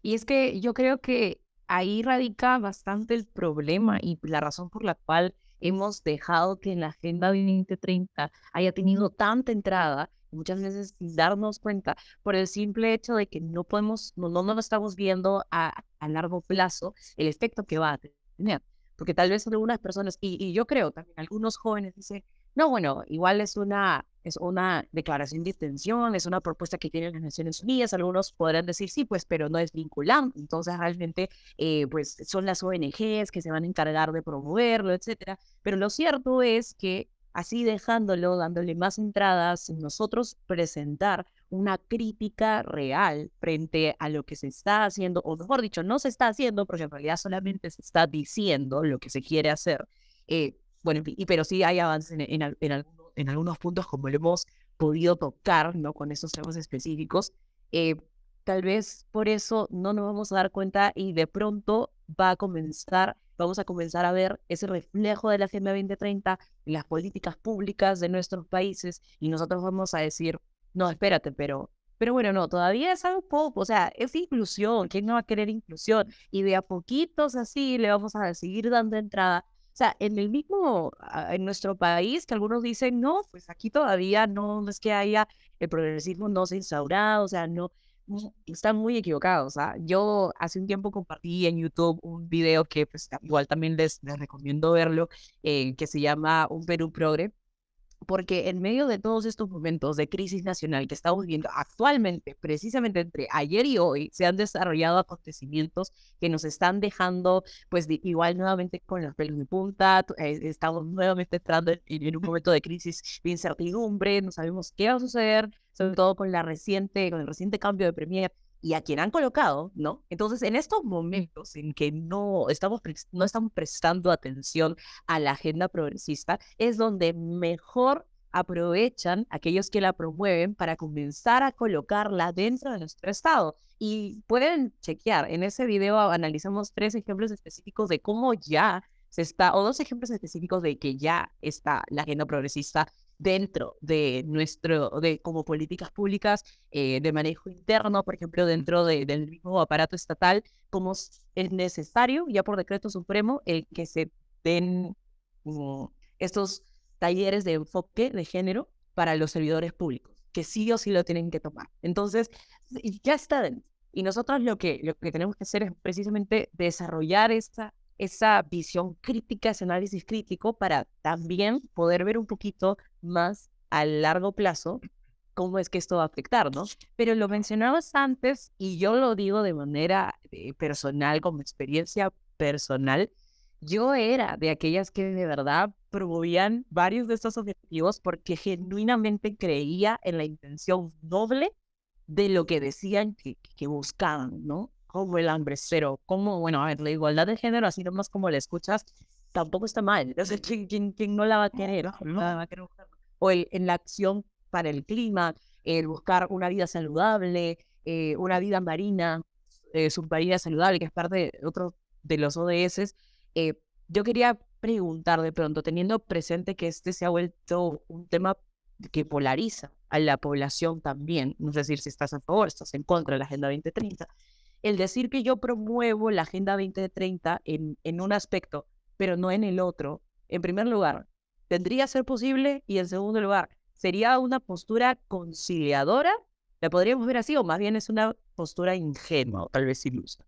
Y es que yo creo que ahí radica bastante el problema y la razón por la cual hemos dejado que en la Agenda 2030 haya tenido tanta entrada muchas veces sin darnos cuenta, por el simple hecho de que no podemos, no estamos viendo a largo plazo el efecto que va a tener. Porque tal vez algunas personas, y yo creo también, algunos jóvenes dicen, no, bueno, igual es una declaración de intención, es una propuesta que tienen las Naciones Unidas. Algunos podrán decir, sí, pues, pero no es vinculante. Entonces, realmente, pues, son las ONGs que se van a encargar de promoverlo, etcétera. Pero lo cierto es que así dejándolo, dándole más entradas, nosotros presentar una crítica real frente a lo que se está haciendo, o mejor dicho, no se está haciendo, porque en realidad solamente se está diciendo lo que se quiere hacer. Bueno, en fin, pero sí hay avances en algunos puntos, como lo hemos podido tocar, ¿no? Con esos temas específicos. Eh, Tal vez por eso no nos vamos a dar cuenta y de pronto vamos a comenzar a ver ese reflejo de la Agenda 2030 en las políticas públicas de nuestros países y nosotros vamos a decir, no, espérate, pero bueno, no, todavía es algo poco, o sea, es inclusión, ¿quién no va a querer inclusión? Y de a poquitos así le vamos a seguir dando entrada. O sea, en el mismo, en nuestro país, que algunos dicen, no, pues aquí todavía no es que haya el progresismo no se ha instaurado, o sea, no, están muy equivocados. ¿Ah? Yo hace un tiempo compartí en YouTube un video que pues igual también les recomiendo verlo, que se llama Un Perú Progre, porque en medio de todos estos momentos de crisis nacional que estamos viviendo actualmente, precisamente entre ayer y hoy, se han desarrollado acontecimientos que nos están dejando, pues, igual nuevamente con los pelos de punta. Estamos nuevamente entrando en un momento de crisis de incertidumbre, no sabemos qué va a suceder, sobre todo con el reciente cambio de premier y a quien han colocado, ¿no? Entonces, en estos momentos en que no estamos prestando atención a la agenda progresista, es donde mejor aprovechan aquellos que la promueven para comenzar a colocarla dentro de nuestro estado. Y pueden chequear, en ese video analizamos 3 ejemplos específicos de cómo ya se está, o 2 ejemplos específicos de que ya está la agenda progresista dentro de como políticas públicas de manejo interno, por ejemplo, dentro del mismo aparato estatal, como es necesario, ya por decreto supremo, el que se den estos talleres de enfoque de género para los servidores públicos, que sí o sí lo tienen que tomar. Entonces, ya está dentro. Y nosotros lo que tenemos que hacer es precisamente desarrollar esa visión crítica, ese análisis crítico, para también poder ver un poquito más a largo plazo cómo es que esto va a afectar, ¿no? Pero lo mencionabas antes y yo lo digo de manera personal, como experiencia personal. Yo era de aquellas que de verdad promovían varios de estos objetivos porque genuinamente creía en la intención noble de lo que decían que buscaban, ¿no? Como el hambre cero, como, bueno, a ver, la igualdad de género, así nomás como la escuchas, tampoco está mal. O sea, ¿quién no la va a querer? ¿No? La va a querer buscar. O en la acción para el clima, el buscar una vida saludable, una vida marina, submarina saludable, que es parte de otro de los ODS. eh, yo quería preguntar de pronto, teniendo presente que este se ha vuelto un tema que polariza a la población también, no es decir, si estás a favor, estás en contra de la Agenda 2030, el decir que yo promuevo la Agenda 2030 en un aspecto, pero no en el otro, en primer lugar, ¿tendría que ser posible? Y en segundo lugar, ¿sería una postura conciliadora? ¿La podríamos ver así o más bien es una postura ingenua o tal vez ilusa?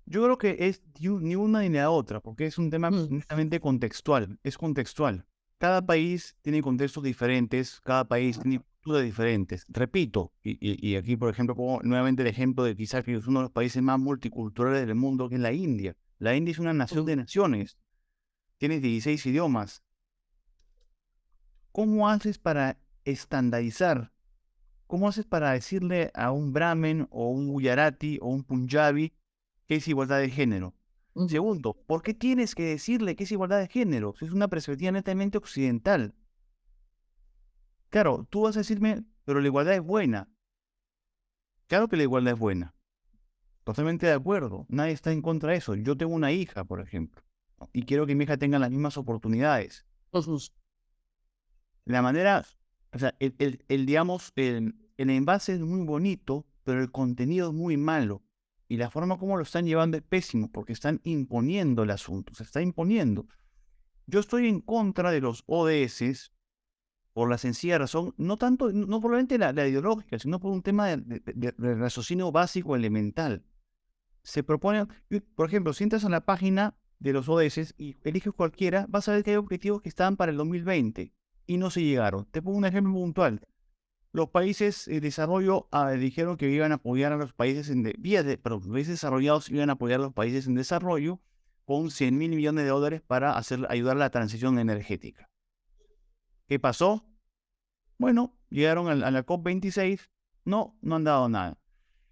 Yo creo que es ni una ni la otra, porque es un tema Mm. netamente contextual, es contextual. Cada país tiene contextos diferentes, cada país tiene culturas diferentes. Repito, y aquí, por ejemplo, pongo nuevamente el ejemplo de quizás que es uno de los países más multiculturales del mundo, que es la India. La India es una nación de naciones, tiene 16 idiomas. ¿Cómo haces para estandarizar? ¿Cómo haces para decirle a un Brahmin o un Gujarati o un Punjabi que es igualdad de género? Mm. Segundo, ¿por qué tienes que decirle que es igualdad de género? Si es una perspectiva netamente occidental. Claro, tú vas a decirme, pero la igualdad es buena. Claro que la igualdad es buena. Totalmente de acuerdo. Nadie está en contra de eso. Yo tengo una hija, por ejemplo, ¿no? Y quiero que mi hija tenga las mismas oportunidades. Ujú. La manera, o sea, digamos, el envase es muy bonito, pero el contenido es muy malo. Y la forma como lo están llevando es pésimo, porque están imponiendo el asunto, se está imponiendo. Yo estoy en contra de los ODS por la sencilla razón, no tanto, no probablemente la ideológica, sino por un tema de raciocinio básico elemental. Se propone, por ejemplo, si entras a la página de los ODS y eliges cualquiera, vas a ver que hay objetivos que estaban para el 2020 y no se llegaron. Te pongo un ejemplo puntual. Los países de desarrollo dijeron que iban a apoyar a los países los países desarrollados iban a apoyar a los países en desarrollo con 100.000 millones de dólares para ayudar a la transición energética. ¿Qué pasó? Bueno, llegaron a la COP26, no han dado nada.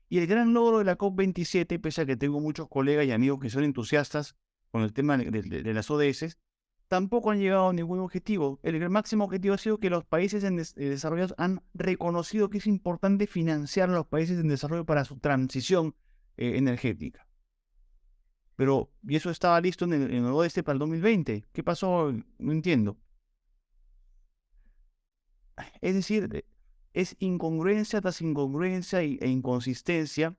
Y el gran logro de la COP27, pese a que tengo muchos colegas y amigos que son entusiastas con el tema de las ODS, tampoco han llegado a ningún objetivo. El máximo objetivo ha sido que los países en desarrollo han reconocido que es importante financiar a los países en desarrollo para su transición energética. Pero, ¿y eso estaba listo en el ODS para el 2020? ¿Qué pasó? No entiendo. Es decir, es incongruencia tras incongruencia e inconsistencia.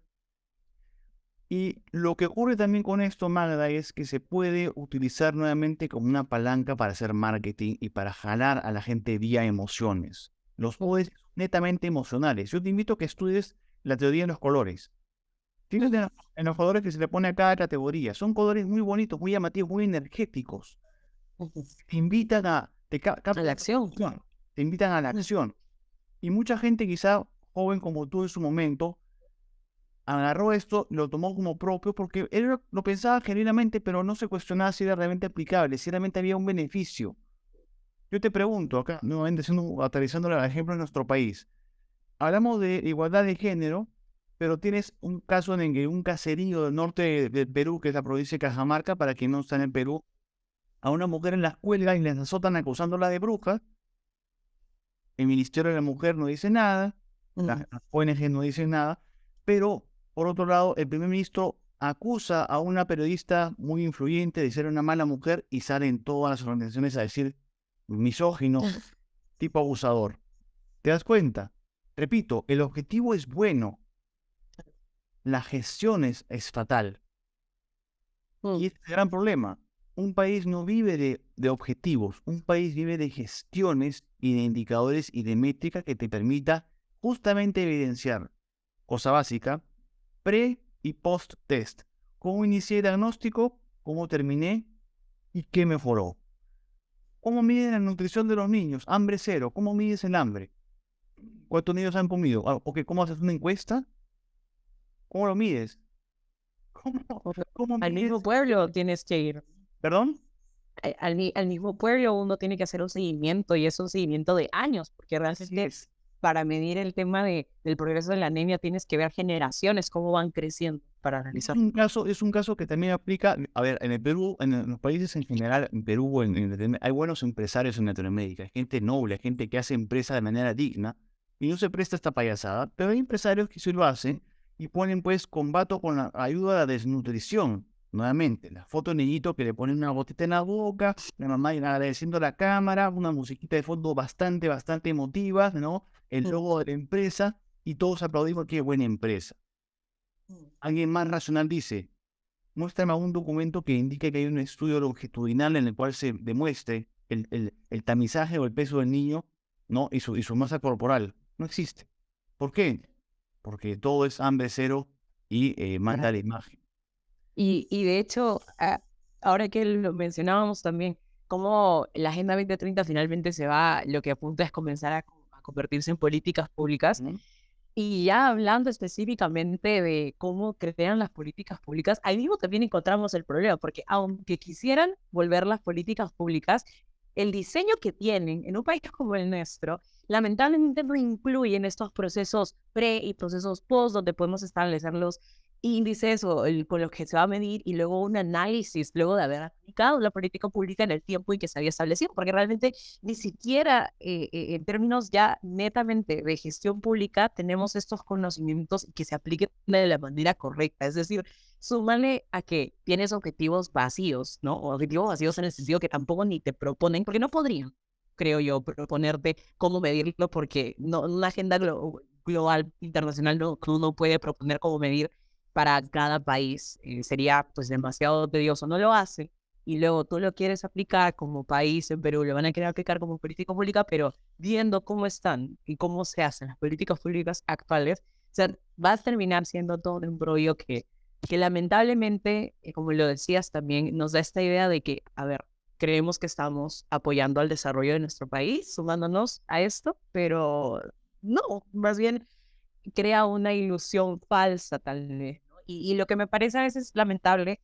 Y lo que ocurre también con esto, Magda, es que se puede utilizar nuevamente como una palanca para hacer marketing y para jalar a la gente vía emociones. Los ODS son netamente emocionales. Yo te invito a que estudies la teoría de los colores. Tienes en los colores que se le pone a cada categoría. Son colores muy bonitos, muy llamativos, muy energéticos. Te invitan a la acción. Te invitan a la acción. Y mucha gente, quizá joven como tú en su momento, agarró esto, lo tomó como propio porque él lo pensaba genuinamente, pero no se cuestionaba si era realmente aplicable, si realmente había un beneficio. Yo te pregunto, acá, nuevamente aterrizando el ejemplo en nuestro país, hablamos de igualdad de género, pero tienes un caso en el que un caserío del norte del Perú, que es la provincia de Cajamarca, para quien no está en el Perú, a una mujer en la cuelgan y les azotan acusándola de bruja. El Ministerio de la Mujer no dice nada, las ONG no dicen nada, pero por otro lado, el primer ministro acusa a una periodista muy influyente de ser una mala mujer y salen todas las organizaciones a decir misógino, tipo abusador. ¿Te das cuenta? Repito, el objetivo es bueno, la gestión es fatal. Y este es el gran problema. Un país no vive de objetivos, un país vive de gestiones y de indicadores y de métrica que te permita justamente evidenciar, cosa básica, pre y post test. ¿Cómo inicié el diagnóstico? ¿Cómo terminé? ¿Y qué mejoró? ¿Cómo miden la nutrición de los niños? Hambre cero. ¿Cómo mides el hambre? ¿Cuántos niños han comido? ¿Cómo haces una encuesta? ¿Cómo lo mides? ¿Cómo Al mides? mismo pueblo tienes que ir. ¿Perdón? Al mismo pueblo uno tiene que hacer un seguimiento y es un seguimiento de años, porque realmente para medir el tema del progreso de la anemia tienes que ver generaciones, cómo van creciendo para analizar. Es un caso que también aplica, a ver, en el Perú, en los países en general, en Perú, hay buenos empresarios en Latinoamérica, hay gente noble, hay gente que hace empresa de manera digna y no se presta a esta payasada, pero hay empresarios que sí lo hacen y ponen pues combato con la ayuda a la desnutrición. Nuevamente, la foto de niñito que le ponen una gotita en la boca, la mamá agradeciendo a la cámara, una musiquita de fondo bastante emotiva, ¿no? El logo de la empresa y todos aplaudimos, qué buena empresa. Alguien más racional dice, muéstrame un documento que indique que hay un estudio longitudinal en el cual se demuestre el tamizaje o el peso del niño, ¿no? y su masa corporal. No existe. ¿Por qué? Porque todo es hambre cero y mata la imagen. Y de hecho, ahora que lo mencionábamos también, cómo la Agenda 2030 finalmente lo que apunta es comenzar a convertirse en políticas públicas. Y ya hablando específicamente de cómo crean las políticas públicas, ahí mismo también encontramos el problema, porque aunque quisieran volver las políticas públicas, el diseño que tienen en un país como el nuestro, lamentablemente no incluyen estos procesos pre y procesos post, donde podemos establecer los índices con los que se va a medir y luego un análisis, luego de haber aplicado la política pública en el tiempo en que se había establecido, porque realmente ni siquiera en términos ya netamente de gestión pública tenemos estos conocimientos que se apliquen de la manera correcta. Es decir, súmale a que tienes objetivos vacíos, ¿no? O objetivos vacíos en el sentido que tampoco ni te proponen, porque no podrían, creo yo, proponerte cómo medirlo, porque no, una agenda global, internacional, no puede proponer cómo medir para cada país. Sería pues demasiado tedioso, no lo hace. y luego tú lo quieres aplicar como país en Perú, lo van a querer aplicar como política pública, pero viendo cómo están y cómo se hacen las políticas públicas actuales, o sea, va a terminar siendo todo un embrollo que lamentablemente, como lo decías también, nos da esta idea de que, a ver, creemos que estamos apoyando al desarrollo de nuestro país, sumándonos a esto, pero no, más bien crea una ilusión falsa tal vez, ¿no? Y lo que me parece a veces lamentable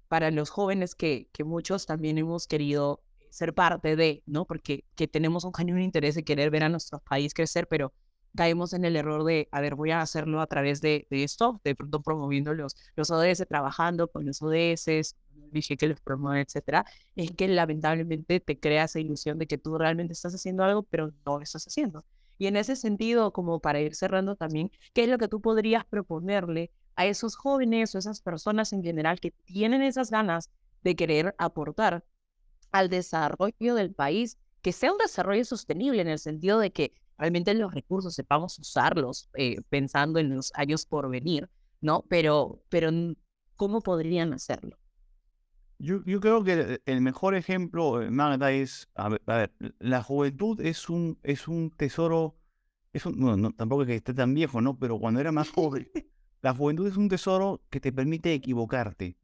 para los jóvenes que muchos también hemos querido ser parte de, ¿no? Porque que tenemos un genuino interés de querer ver a nuestro país crecer, pero caemos en el error de, a ver, voy a hacerlo a través de esto, de pronto promoviendo los ODS, trabajando con los ODS, dije que los promueve, etcétera, es que lamentablemente te crea esa ilusión de que tú realmente estás haciendo algo, pero no lo estás haciendo. Y en ese sentido, como para ir cerrando también, ¿qué es lo que tú podrías proponerle a esos jóvenes o esas personas en general que tienen esas ganas de querer aportar al desarrollo del país, que sea un desarrollo sostenible en el sentido de que realmente los recursos sepamos usarlos pensando en los años por venir, ¿no? Pero ¿cómo podrían hacerlo? Yo creo que el mejor ejemplo, Magda, es, a ver, la juventud es un tesoro, bueno, tampoco es que esté tan viejo, ¿no? Pero cuando era más joven, la juventud es un tesoro que te permite equivocarte.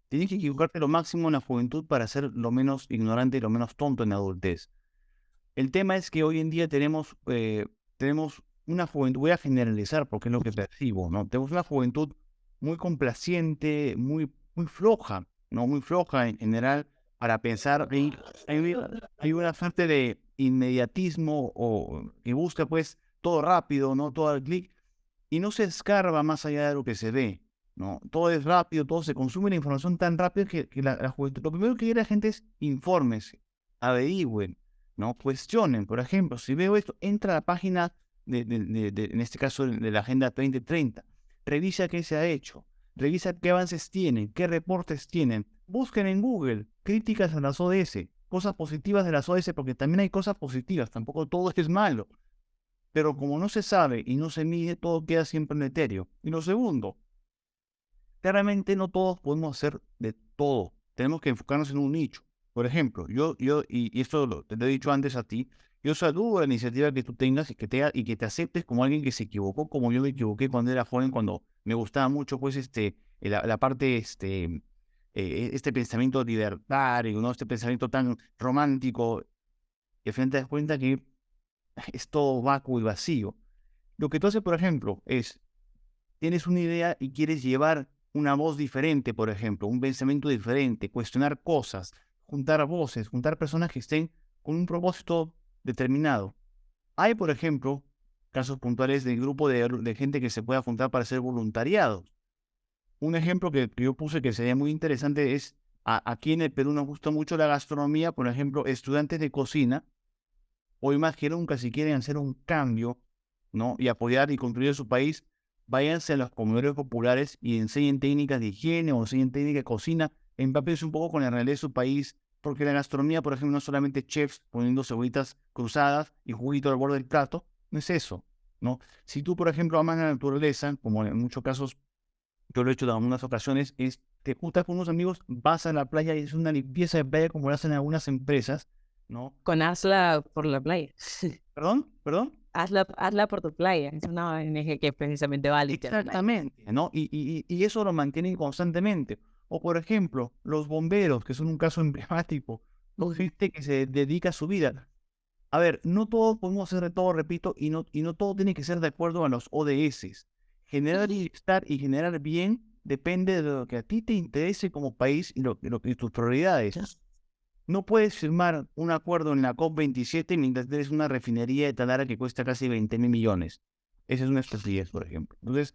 Tienes que equivocarte lo máximo en la juventud para ser lo menos ignorante y lo menos tonto en la adultez. El tema es que hoy en día tenemos una juventud, voy a generalizar porque es lo que percibo, ¿no? Tenemos una juventud muy complaciente, muy floja, ¿no? Muy floja en general para pensar. Hay una suerte de inmediatismo o que busca pues todo rápido, ¿no? Todo al clic y no se escarba más allá de lo que se ve, ¿no? Todo es rápido, todo se consume la información tan rápido que la juventud, lo primero que quiere la gente es informes, averigüen, ¿no? Cuestionen. Por ejemplo, si veo esto, entra a la página en este caso, de la Agenda 2030. Revisa qué se ha hecho. Revisa qué avances tienen, qué reportes tienen. Busquen en Google críticas a las ODS, cosas positivas de las ODS, porque también hay cosas positivas, tampoco todo es malo. Pero como no se sabe y no se mide, todo queda siempre en etéreo. Y lo segundo, claramente no todos podemos hacer de todo. Tenemos que enfocarnos en un nicho. Por ejemplo, y esto te lo he dicho antes a ti, yo saludo la iniciativa que tú tengas y que te aceptes como alguien que se equivocó, como yo me equivoqué cuando era joven, cuando me gustaba mucho, pues, la parte, este pensamiento libertario, ¿no? Este pensamiento tan romántico, y al final te das cuenta que es todo vacuo y vacío. Lo que tú haces, por ejemplo, es tienes una idea y quieres llevar una voz diferente, por ejemplo, un pensamiento diferente, cuestionar cosas, juntar voces, juntar personas que estén con un propósito determinado. Hay, por ejemplo, casos puntuales de grupo de gente que se pueda juntar para hacer voluntariados. Un ejemplo que yo puse que sería muy interesante es, aquí en el Perú nos gusta mucho la gastronomía, por ejemplo, estudiantes de cocina, hoy más que nunca, si quieren hacer un cambio, ¿no? Y apoyar y construir su país, váyanse a los comedores populares y enseñen técnicas de higiene o enseñen técnicas de cocina, empápense un poco con la realidad de su país, porque la gastronomía, por ejemplo, no es solamente chefs poniendo cebollitas cruzadas y juguito al borde del plato, no es eso, ¿no? Si tú, por ejemplo, amas la naturaleza, como en muchos casos yo lo he hecho en algunas ocasiones, es te juntas con unos amigos, vas a la playa y es una limpieza de playa como lo hacen algunas empresas, ¿no? Con hazla por la playa. ¿Perdón? ¿Perdón? Hazla por tu playa. Es una ONG que precisamente va a limpiar la playa. Exactamente, ¿no? Y eso lo mantienen constantemente. O por ejemplo, los bomberos, que son un caso emblemático, son gente que se dedica a su vida. A ver, no todos podemos hacer de todo, repito, y no todo tiene que ser de acuerdo a los ODS. Generar bienestar y generar bien depende de lo que a ti te interese como país y tus prioridades. No puedes firmar un acuerdo en la COP27 mientras tienes una refinería de Talara que cuesta casi 20.000 millones. Esa es una estupidez, por ejemplo. Entonces,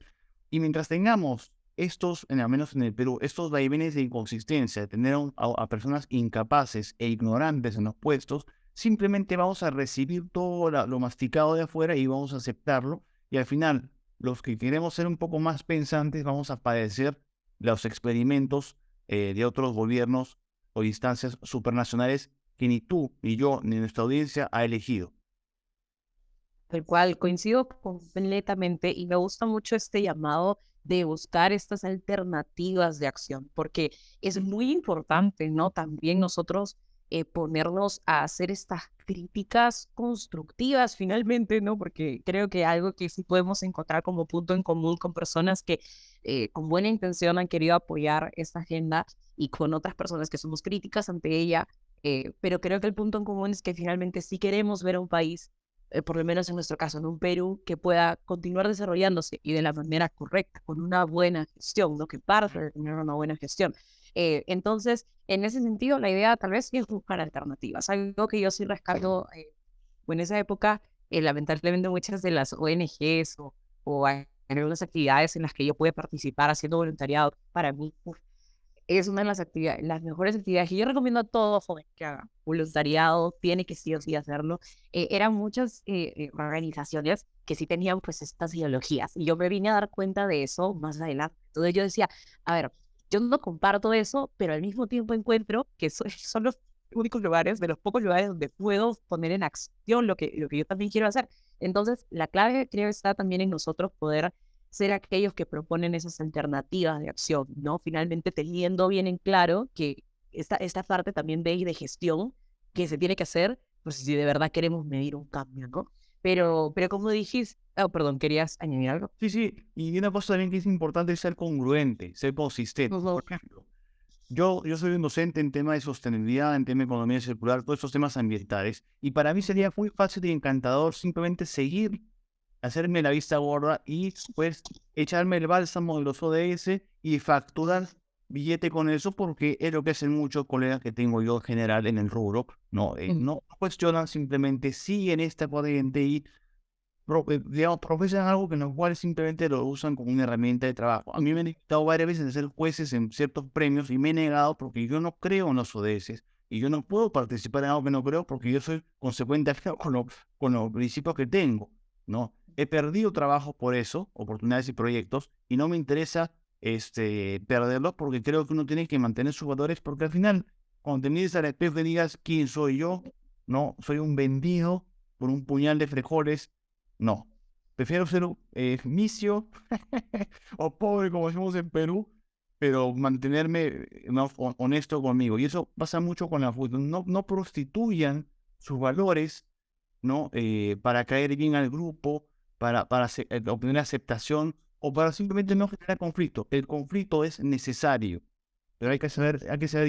y mientras tengamos estos, al menos en el Perú, estos vaivenes de inconsistencia, de tener a personas incapaces e ignorantes en los puestos, simplemente vamos a recibir todo lo masticado de afuera y vamos a aceptarlo. Y al final, los que queremos ser un poco más pensantes, vamos a padecer los experimentos de otros gobiernos o instancias supranacionales que ni tú, ni yo, ni nuestra audiencia ha elegido. el cual coincido completamente y me gusta mucho este llamado de buscar estas alternativas de acción, porque es muy importante, ¿no? También nosotros ponernos a hacer estas críticas constructivas finalmente, ¿no? Porque creo que algo que sí podemos encontrar como punto en común con personas que con buena intención han querido apoyar esta agenda y con otras personas que somos críticas ante ella, pero creo que el punto en común es que finalmente sí queremos ver a un país, por lo menos en nuestro caso, en un Perú, que pueda continuar desarrollándose y de la manera correcta, con una buena gestión, ¿no? Que parte de tener una buena gestión. Entonces, en ese sentido, la idea tal vez sí es buscar alternativas. Algo que yo sí rescato, en esa época, lamentablemente muchas de las ONGs o algunas actividades en las que yo pude participar haciendo voluntariado, para mí es una de las actividades, las mejores actividades que yo recomiendo a todo joven que haga voluntariado, tiene que sí o sí hacerlo. Eran muchas organizaciones que sí tenían pues estas ideologías y yo me vine a dar cuenta de eso más adelante. Entonces yo decía, a ver, yo no comparto eso, pero al mismo tiempo encuentro que son los únicos lugares, de los pocos lugares donde puedo poner en acción lo que yo también quiero hacer. Entonces la clave creo está también en nosotros poder ser aquellos que proponen esas alternativas de acción, ¿no? Finalmente teniendo bien en claro que esta parte también de gestión que se tiene que hacer, pues si de verdad queremos medir un cambio, ¿no? Pero como dijiste, oh, perdón, ¿querías añadir algo? Sí, sí, y una cosa también que es importante es ser congruente, ser consistente. Ujú. Por ejemplo, yo soy un docente en tema de sostenibilidad, en tema de economía circular, todos estos temas ambientales, y para mí sería muy fácil y encantador simplemente seguir, hacerme la vista gorda y pues echarme el bálsamo de los ODS y facturar billete con eso, porque es lo que hacen muchos colegas que tengo yo en general en el rubro. No, Mm. no cuestionan, simplemente siguen esta corriente y digamos, profesan algo que los cuales simplemente lo usan como una herramienta de trabajo. A mí me han invitado varias veces a ser jueces en ciertos premios y me he negado porque yo no creo en los ODS y yo no puedo participar en algo que no creo porque yo soy consecuente con los principios que tengo, ¿no? He perdido trabajo por eso, oportunidades y proyectos, y no me interesa perderlos porque creo que uno tiene que mantener sus valores, porque al final, cuando te mires al espejo y digas quién soy yo, no, soy un vendido por un puñal de frijoles. No, prefiero ser misio o pobre, como decimos en Perú, pero mantenerme honesto conmigo. Y eso pasa mucho con la fútbol. No prostituyan sus valores, ¿no? Para caer bien al grupo, para obtener aceptación o para simplemente no generar conflicto. El conflicto es necesario, pero hay que saber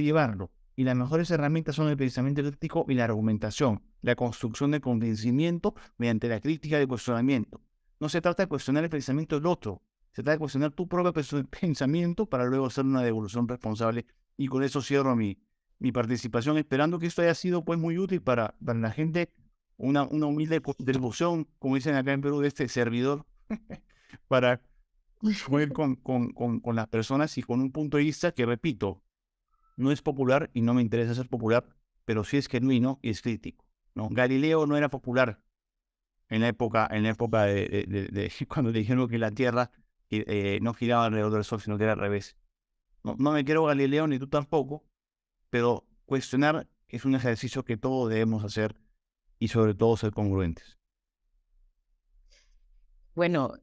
llevarlo. Y las mejores herramientas son el pensamiento crítico y la argumentación, la construcción de convencimiento mediante la crítica y el cuestionamiento. No se trata de cuestionar el pensamiento del otro, se trata de cuestionar tu propio pensamiento para luego hacer una devolución responsable. Y con eso cierro mi participación, esperando que esto haya sido pues muy útil para la gente, una humilde contribución, como dicen acá en Perú, de este servidor, para jugar con las personas y con un punto de vista que, repito, no es popular y no me interesa ser popular, pero sí es genuino y es crítico, ¿no? Galileo no era popular en la época de cuando le dijeron que la Tierra no giraba alrededor del Sol, sino que era al revés. No, no me quiero Galileo ni tú tampoco, pero cuestionar es un ejercicio que todos debemos hacer y sobre todo ser congruentes. Bueno,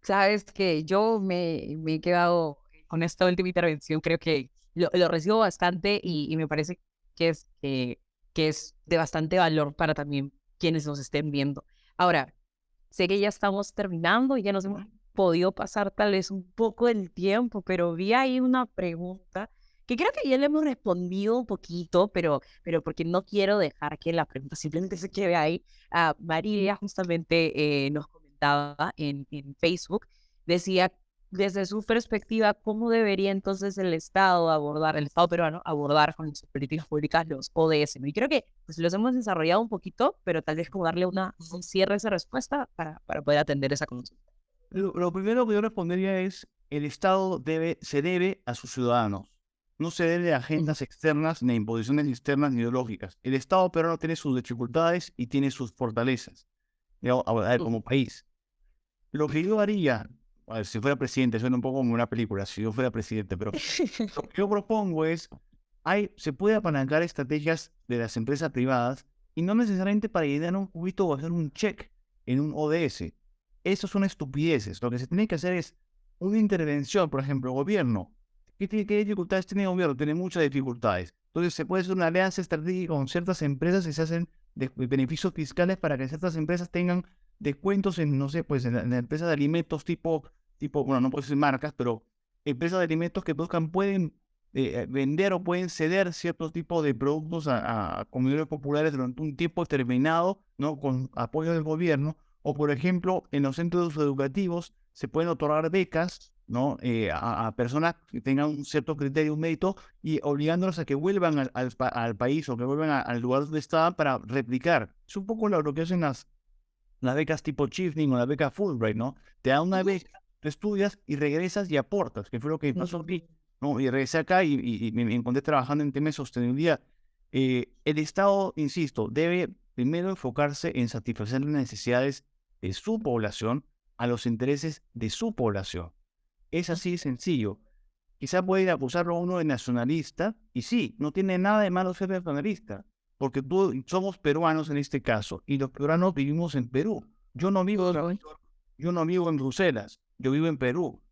sabes que yo me he quedado con esta última intervención, creo que lo recibo bastante y me parece que que es de bastante valor para también quienes nos estén viendo. Ahora, sé que ya estamos terminando y ya nos hemos podido pasar tal vez un poco del tiempo, pero vi ahí una pregunta que creo que ya le hemos respondido un poquito, pero porque no quiero dejar que la pregunta simplemente se quede ahí. María justamente nos comentaba en Facebook, decía desde su perspectiva, ¿cómo debería entonces el Estado peruano, abordar con sus políticas públicas los ODS? ¿No? Y creo que pues, los hemos desarrollado un poquito, pero tal vez como darle un cierre a esa respuesta para poder atender esa consulta. Lo primero que yo respondería es, el Estado se debe a sus ciudadanos. No se debe a agendas externas, ni a imposiciones externas ni ideológicas. El Estado peruano tiene sus dificultades y tiene sus fortalezas, digamos, a ver, como país. Lo que yo haría, a ver, si fuera presidente, suena un poco como una película, si yo fuera presidente, pero lo que yo propongo es, se puede apalancar estrategias de las empresas privadas y no necesariamente para llenar un cubito o hacer un check, en un ODS. Eso son estupideces. Lo que se tiene que hacer es una intervención, por ejemplo, gobierno. ¿Qué dificultades tiene el gobierno? Tiene muchas dificultades. Entonces se puede hacer una alianza estratégica con ciertas empresas y se hacen beneficios fiscales para que ciertas empresas tengan descuentos en, no sé, pues en la empresa de alimentos bueno, no puedo decir marcas, pero empresas de alimentos que buscan pueden vender o pueden ceder ciertos tipos de productos a comedores populares durante un tiempo determinado, ¿no? Con apoyo del gobierno. O, por ejemplo, en los centros educativos se pueden otorgar becas, ¿no? A personas que tengan un cierto criterio, un mérito, y obligándolos a que vuelvan al país o que vuelvan al lugar donde estaban para replicar. Es un poco lo que hacen las becas tipo Chevening o la beca Fulbright, ¿no? Te dan una beca, tú estudias y regresas y aportas, que fue lo que pasó aquí, ¿no? Y regresé acá y me encontré trabajando en temas de sostenibilidad. El Estado, insisto, debe primero enfocarse en satisfacer las necesidades de su población a los intereses de su población. Es así de sencillo. Quizá puede acusarlo a uno de nacionalista, y sí, no tiene nada de malo ser nacionalista, porque somos peruanos en este caso, y los peruanos vivimos en Perú. Yo no vivo en Nueva York, yo no vivo en Bruselas, yo vivo en Perú,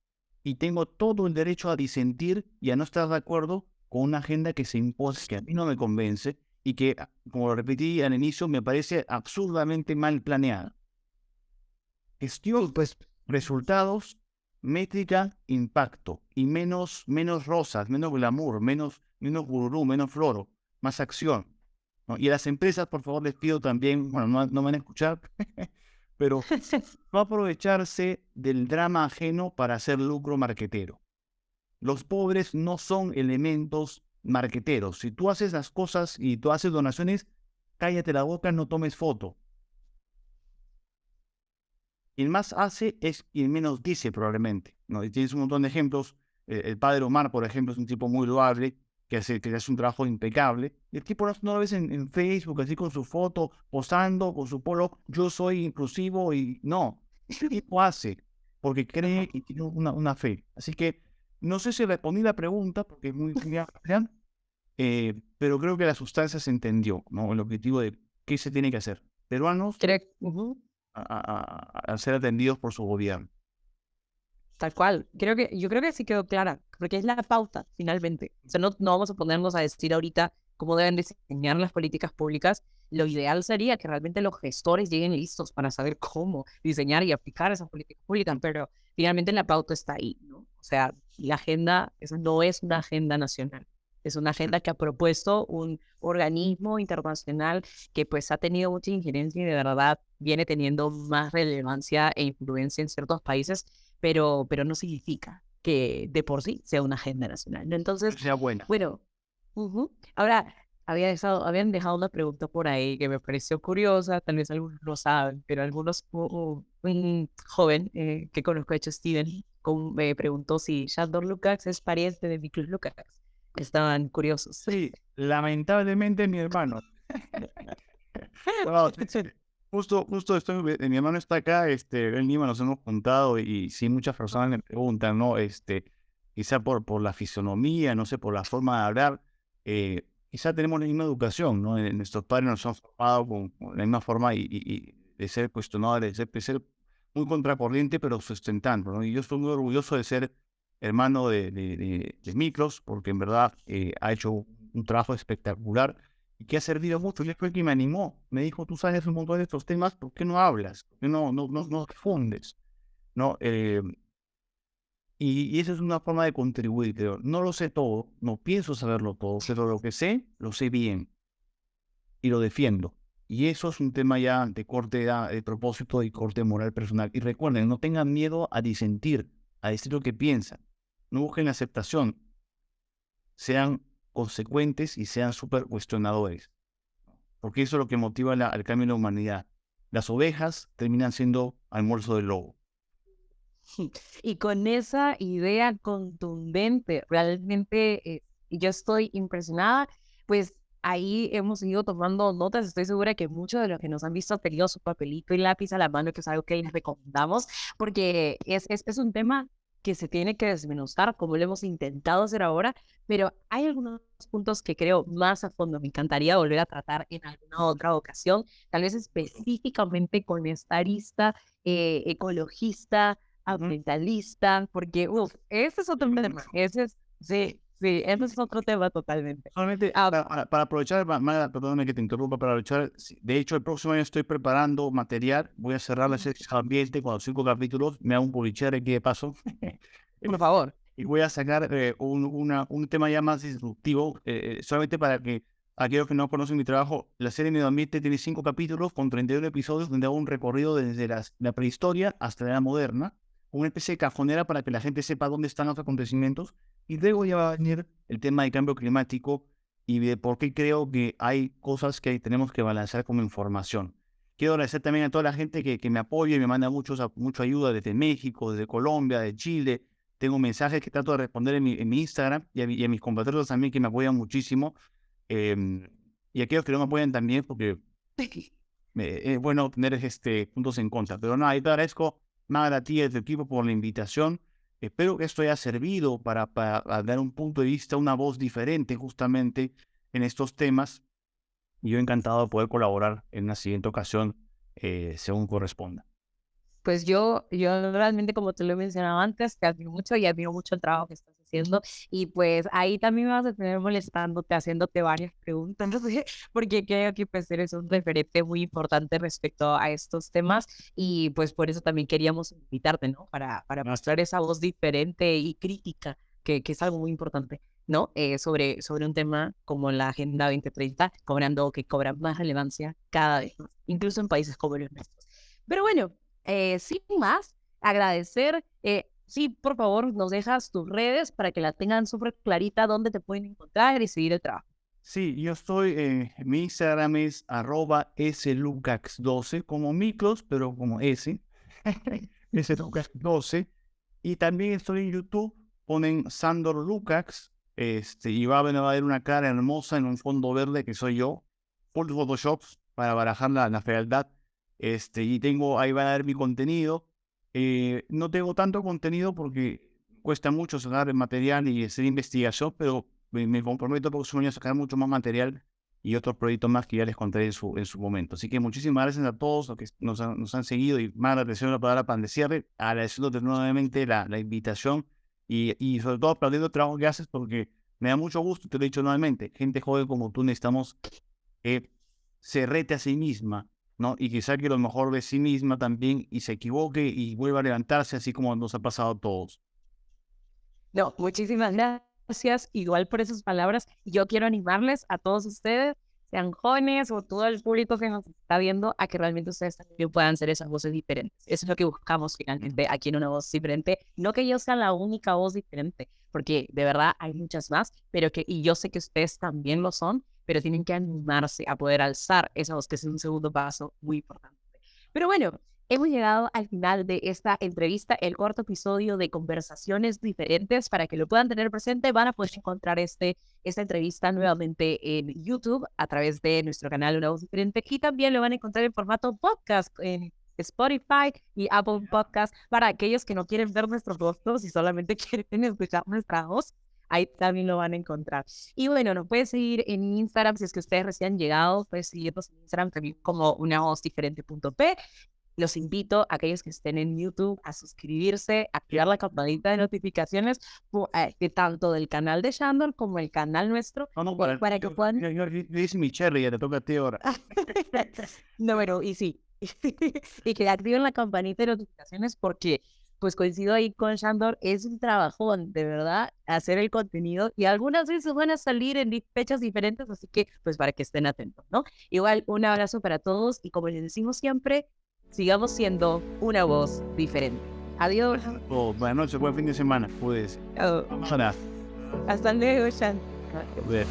y tengo todo el derecho a disentir y a no estar de acuerdo con una agenda que se impone, que a mí no me convence, y que, como lo repetí al inicio, me parece absurdamente mal planeada. Gestión, pues, resultados, métrica, impacto, y menos rosas, menos glamour, menos gurú, menos floro, más acción, ¿no? Y a las empresas, por favor, les pido también, bueno, no me van a escuchar, pero no aprovecharse del drama ajeno para hacer lucro marquetero. Los pobres no son elementos marqueteros. Si tú haces las cosas y tú haces donaciones, cállate la boca, no tomes foto. Quien más hace es quien menos dice, probablemente, ¿no? Y tienes un montón de ejemplos. El padre Omar, por ejemplo, es un tipo muy loable, que hace un trabajo impecable. Y el tipo no lo ves en Facebook, así con su foto, posando, con su polo, yo soy inclusivo, y no. Este tipo hace, porque cree y tiene una fe. Así que no sé si respondí la pregunta, porque es muy amplia, pero creo que la sustancia se entendió, ¿no? El objetivo de qué se tiene que hacer. Peruanos a ser atendidos por su gobierno. Tal cual. Yo creo que sí quedó clara, porque es la pauta, finalmente. O sea, no vamos a ponernos a decir ahorita cómo deben diseñar las políticas públicas. Lo ideal sería que realmente los gestores lleguen listos para saber cómo diseñar y aplicar esas políticas públicas, pero finalmente la pauta está ahí, ¿no? O sea, la agenda, esa no es una agenda nacional. Es una agenda que ha propuesto un organismo internacional que pues ha tenido mucha injerencia y de verdad viene teniendo más relevancia e influencia en ciertos países, pero no significa que de por sí sea una agenda nacional, ¿no? Entonces, sea buena. bueno, ahora habían dejado una pregunta por ahí que me pareció curiosa, tal vez algunos lo saben, pero algunos, un joven que conozco, de hecho Steven, me preguntó si Shandor Lukács es pariente de Miklos Lukács. Estaban curiosos. Sí, lamentablemente mi hermano. Wow, justo estoy, mi hermano está acá, él mismo nos hemos juntado y sí, muchas personas me preguntan, ¿no? Quizá por la fisonomía, no sé, por la forma de hablar, quizá tenemos la misma educación, ¿no? Nuestros padres nos han formado con la misma forma y de ser cuestionadores, de ser muy contracorriente, pero sustentando, ¿no? Y yo estoy muy orgulloso de ser hermano de Miklos, porque en verdad ha hecho un trabajo espectacular y que ha servido mucho. Y él fue el que me animó. Me dijo, tú sabes un montón de estos temas, ¿por qué no hablas? ¿Por qué no difundes? ¿No? Y esa es una forma de contribuir. Pero no lo sé todo, no pienso saberlo todo, pero lo que sé, lo sé bien y lo defiendo. Y eso es un tema ya de corte de propósito y corte moral personal. Y recuerden, no tengan miedo a disentir, a decir lo que piensan. No busquen aceptación. Sean consecuentes y sean súper cuestionadores. Porque eso es lo que motiva al cambio en la humanidad. Las ovejas terminan siendo almuerzo del lobo. Y con esa idea contundente, realmente yo estoy impresionada, pues ahí hemos ido tomando notas. Estoy segura que muchos de los que nos han visto han tenido su papelito y lápiz a la mano, que es algo que les recomendamos, porque es un tema que se tiene que desmenuzar, como lo hemos intentado hacer ahora, pero hay algunos puntos que creo más a fondo. Me encantaría volver a tratar en alguna otra ocasión, tal vez específicamente con esta arista ecologista, Ujú. ambientalista, porque, ese es otro tema, sí, ese es otro tema totalmente. Solamente Ah, para aprovechar, Magda, perdóname que te interrumpa, para aprovechar, sí, de hecho, el próximo año estoy preparando material, voy a cerrar la serie de ambiente con los 5 capítulos, me hago un publisher aquí de paso, por favor. y voy a sacar un tema ya más disruptivo, solamente para que aquellos que no conocen mi trabajo, la serie Medio Ambiente tiene 5 capítulos con 31 episodios donde hago un recorrido desde la prehistoria hasta la edad moderna, una especie de cajonera para que la gente sepa dónde están los acontecimientos, y luego ya va a venir el tema del cambio climático y de por qué creo que hay cosas que tenemos que balancear como información. Quiero agradecer también a toda la gente que me apoya y me manda mucha ayuda desde México, desde Colombia, de Chile. Tengo mensajes que trato de responder en mi Instagram y a mis compatriotas también que me apoyan muchísimo. em, y a aquellos que no me apoyan también, porque es bueno tener puntos en contra. Pero nada, y te agradezco, Magda, a ti y a tu equipo por la invitación. Espero que esto haya servido para dar un punto de vista, una voz diferente justamente en estos temas. Y yo encantado de poder colaborar en una siguiente ocasión, según corresponda. Pues yo realmente, como te lo he mencionado antes, te admiro mucho y admiro mucho el trabajo que estás haciendo. Y pues ahí también me vas a tener molestándote, haciéndote varias preguntas, no sé, porque creo que pues eres un referente muy importante respecto a estos temas. Y pues por eso también queríamos invitarte, ¿no? Para mostrar esa voz diferente y crítica, que es algo muy importante, ¿no? Sobre un tema como la Agenda 2030, cobrando que cobra más relevancia cada vez más, incluso en países como los nuestros. Pero bueno, sin más, agradecer. Sí, por favor, nos dejas tus redes para que la tengan súper clarita dónde te pueden encontrar y seguir el trabajo. Sí, yo estoy, mi Instagram es @slucax12, como Miklos, pero como S, slucax12. Y también estoy en YouTube, ponen Sandor Lukács, y va a haber una cara hermosa en un fondo verde que soy yo, full Photoshop para barajar la fealdad. Y ahí va a ver mi contenido. No tengo tanto contenido porque cuesta mucho sacar el material y hacer investigación, pero me comprometo por su año a sacar mucho más material y otros proyectos más que ya les contaré en su momento. Así que muchísimas gracias a todos los que nos han seguido y más atención a la palabra para el cierre, agradeciéndote nuevamente la invitación y sobre todo aplaudiendo el trabajo que haces porque me da mucho gusto, te lo he dicho nuevamente, gente joven como tú necesitamos que se rete a sí misma, ¿no? Y que saque lo mejor de sí misma también y se equivoque y vuelva a levantarse así como nos ha pasado a todos. No, muchísimas gracias, igual por esas palabras. Yo quiero animarles a todos ustedes, sean jóvenes o todo el público que nos está viendo, a que realmente ustedes también puedan ser esas voces diferentes. Eso es lo que buscamos finalmente aquí en Una Voz Diferente. No que ellos sean la única voz diferente, porque de verdad hay muchas más, y yo sé que ustedes también lo son, pero tienen que animarse a poder alzar esa voz, que es un segundo paso muy importante. Pero bueno, hemos llegado al final de esta entrevista, el cuarto episodio de Conversaciones Diferentes. Para que lo puedan tener presente, van a poder encontrar esta entrevista nuevamente en YouTube a través de nuestro canal Una Voz Diferente, y también lo van a encontrar en formato podcast en Spotify y Apple Podcast para aquellos que no quieren ver nuestros rostros y solamente quieren escuchar nuestra voz. Ahí también lo van a encontrar. Y bueno, nos pueden seguir en Instagram si es que ustedes recién han llegado. Pueden seguirnos en Instagram también como unavozdiferente.p. Los invito a aquellos que estén en YouTube a suscribirse, a activar la campanita de notificaciones de tanto del canal de Shandor como el canal nuestro, No, no, para que puedan... yo hice mi cherry, ya te toca a ti ahora. No, bueno, y sí, y que activen la campanita de notificaciones porque pues coincido ahí con Shandor, es un trabajón, de verdad, hacer el contenido y algunas veces van a salir en fechas diferentes, así que pues para que estén atentos, ¿no? Igual, un abrazo para todos y como les decimos siempre, sigamos siendo una voz diferente. Adiós. Buenas noches, buen fin de semana. Puedes. Oh, Vamos a nada. hasta luego, Shandor. A ver.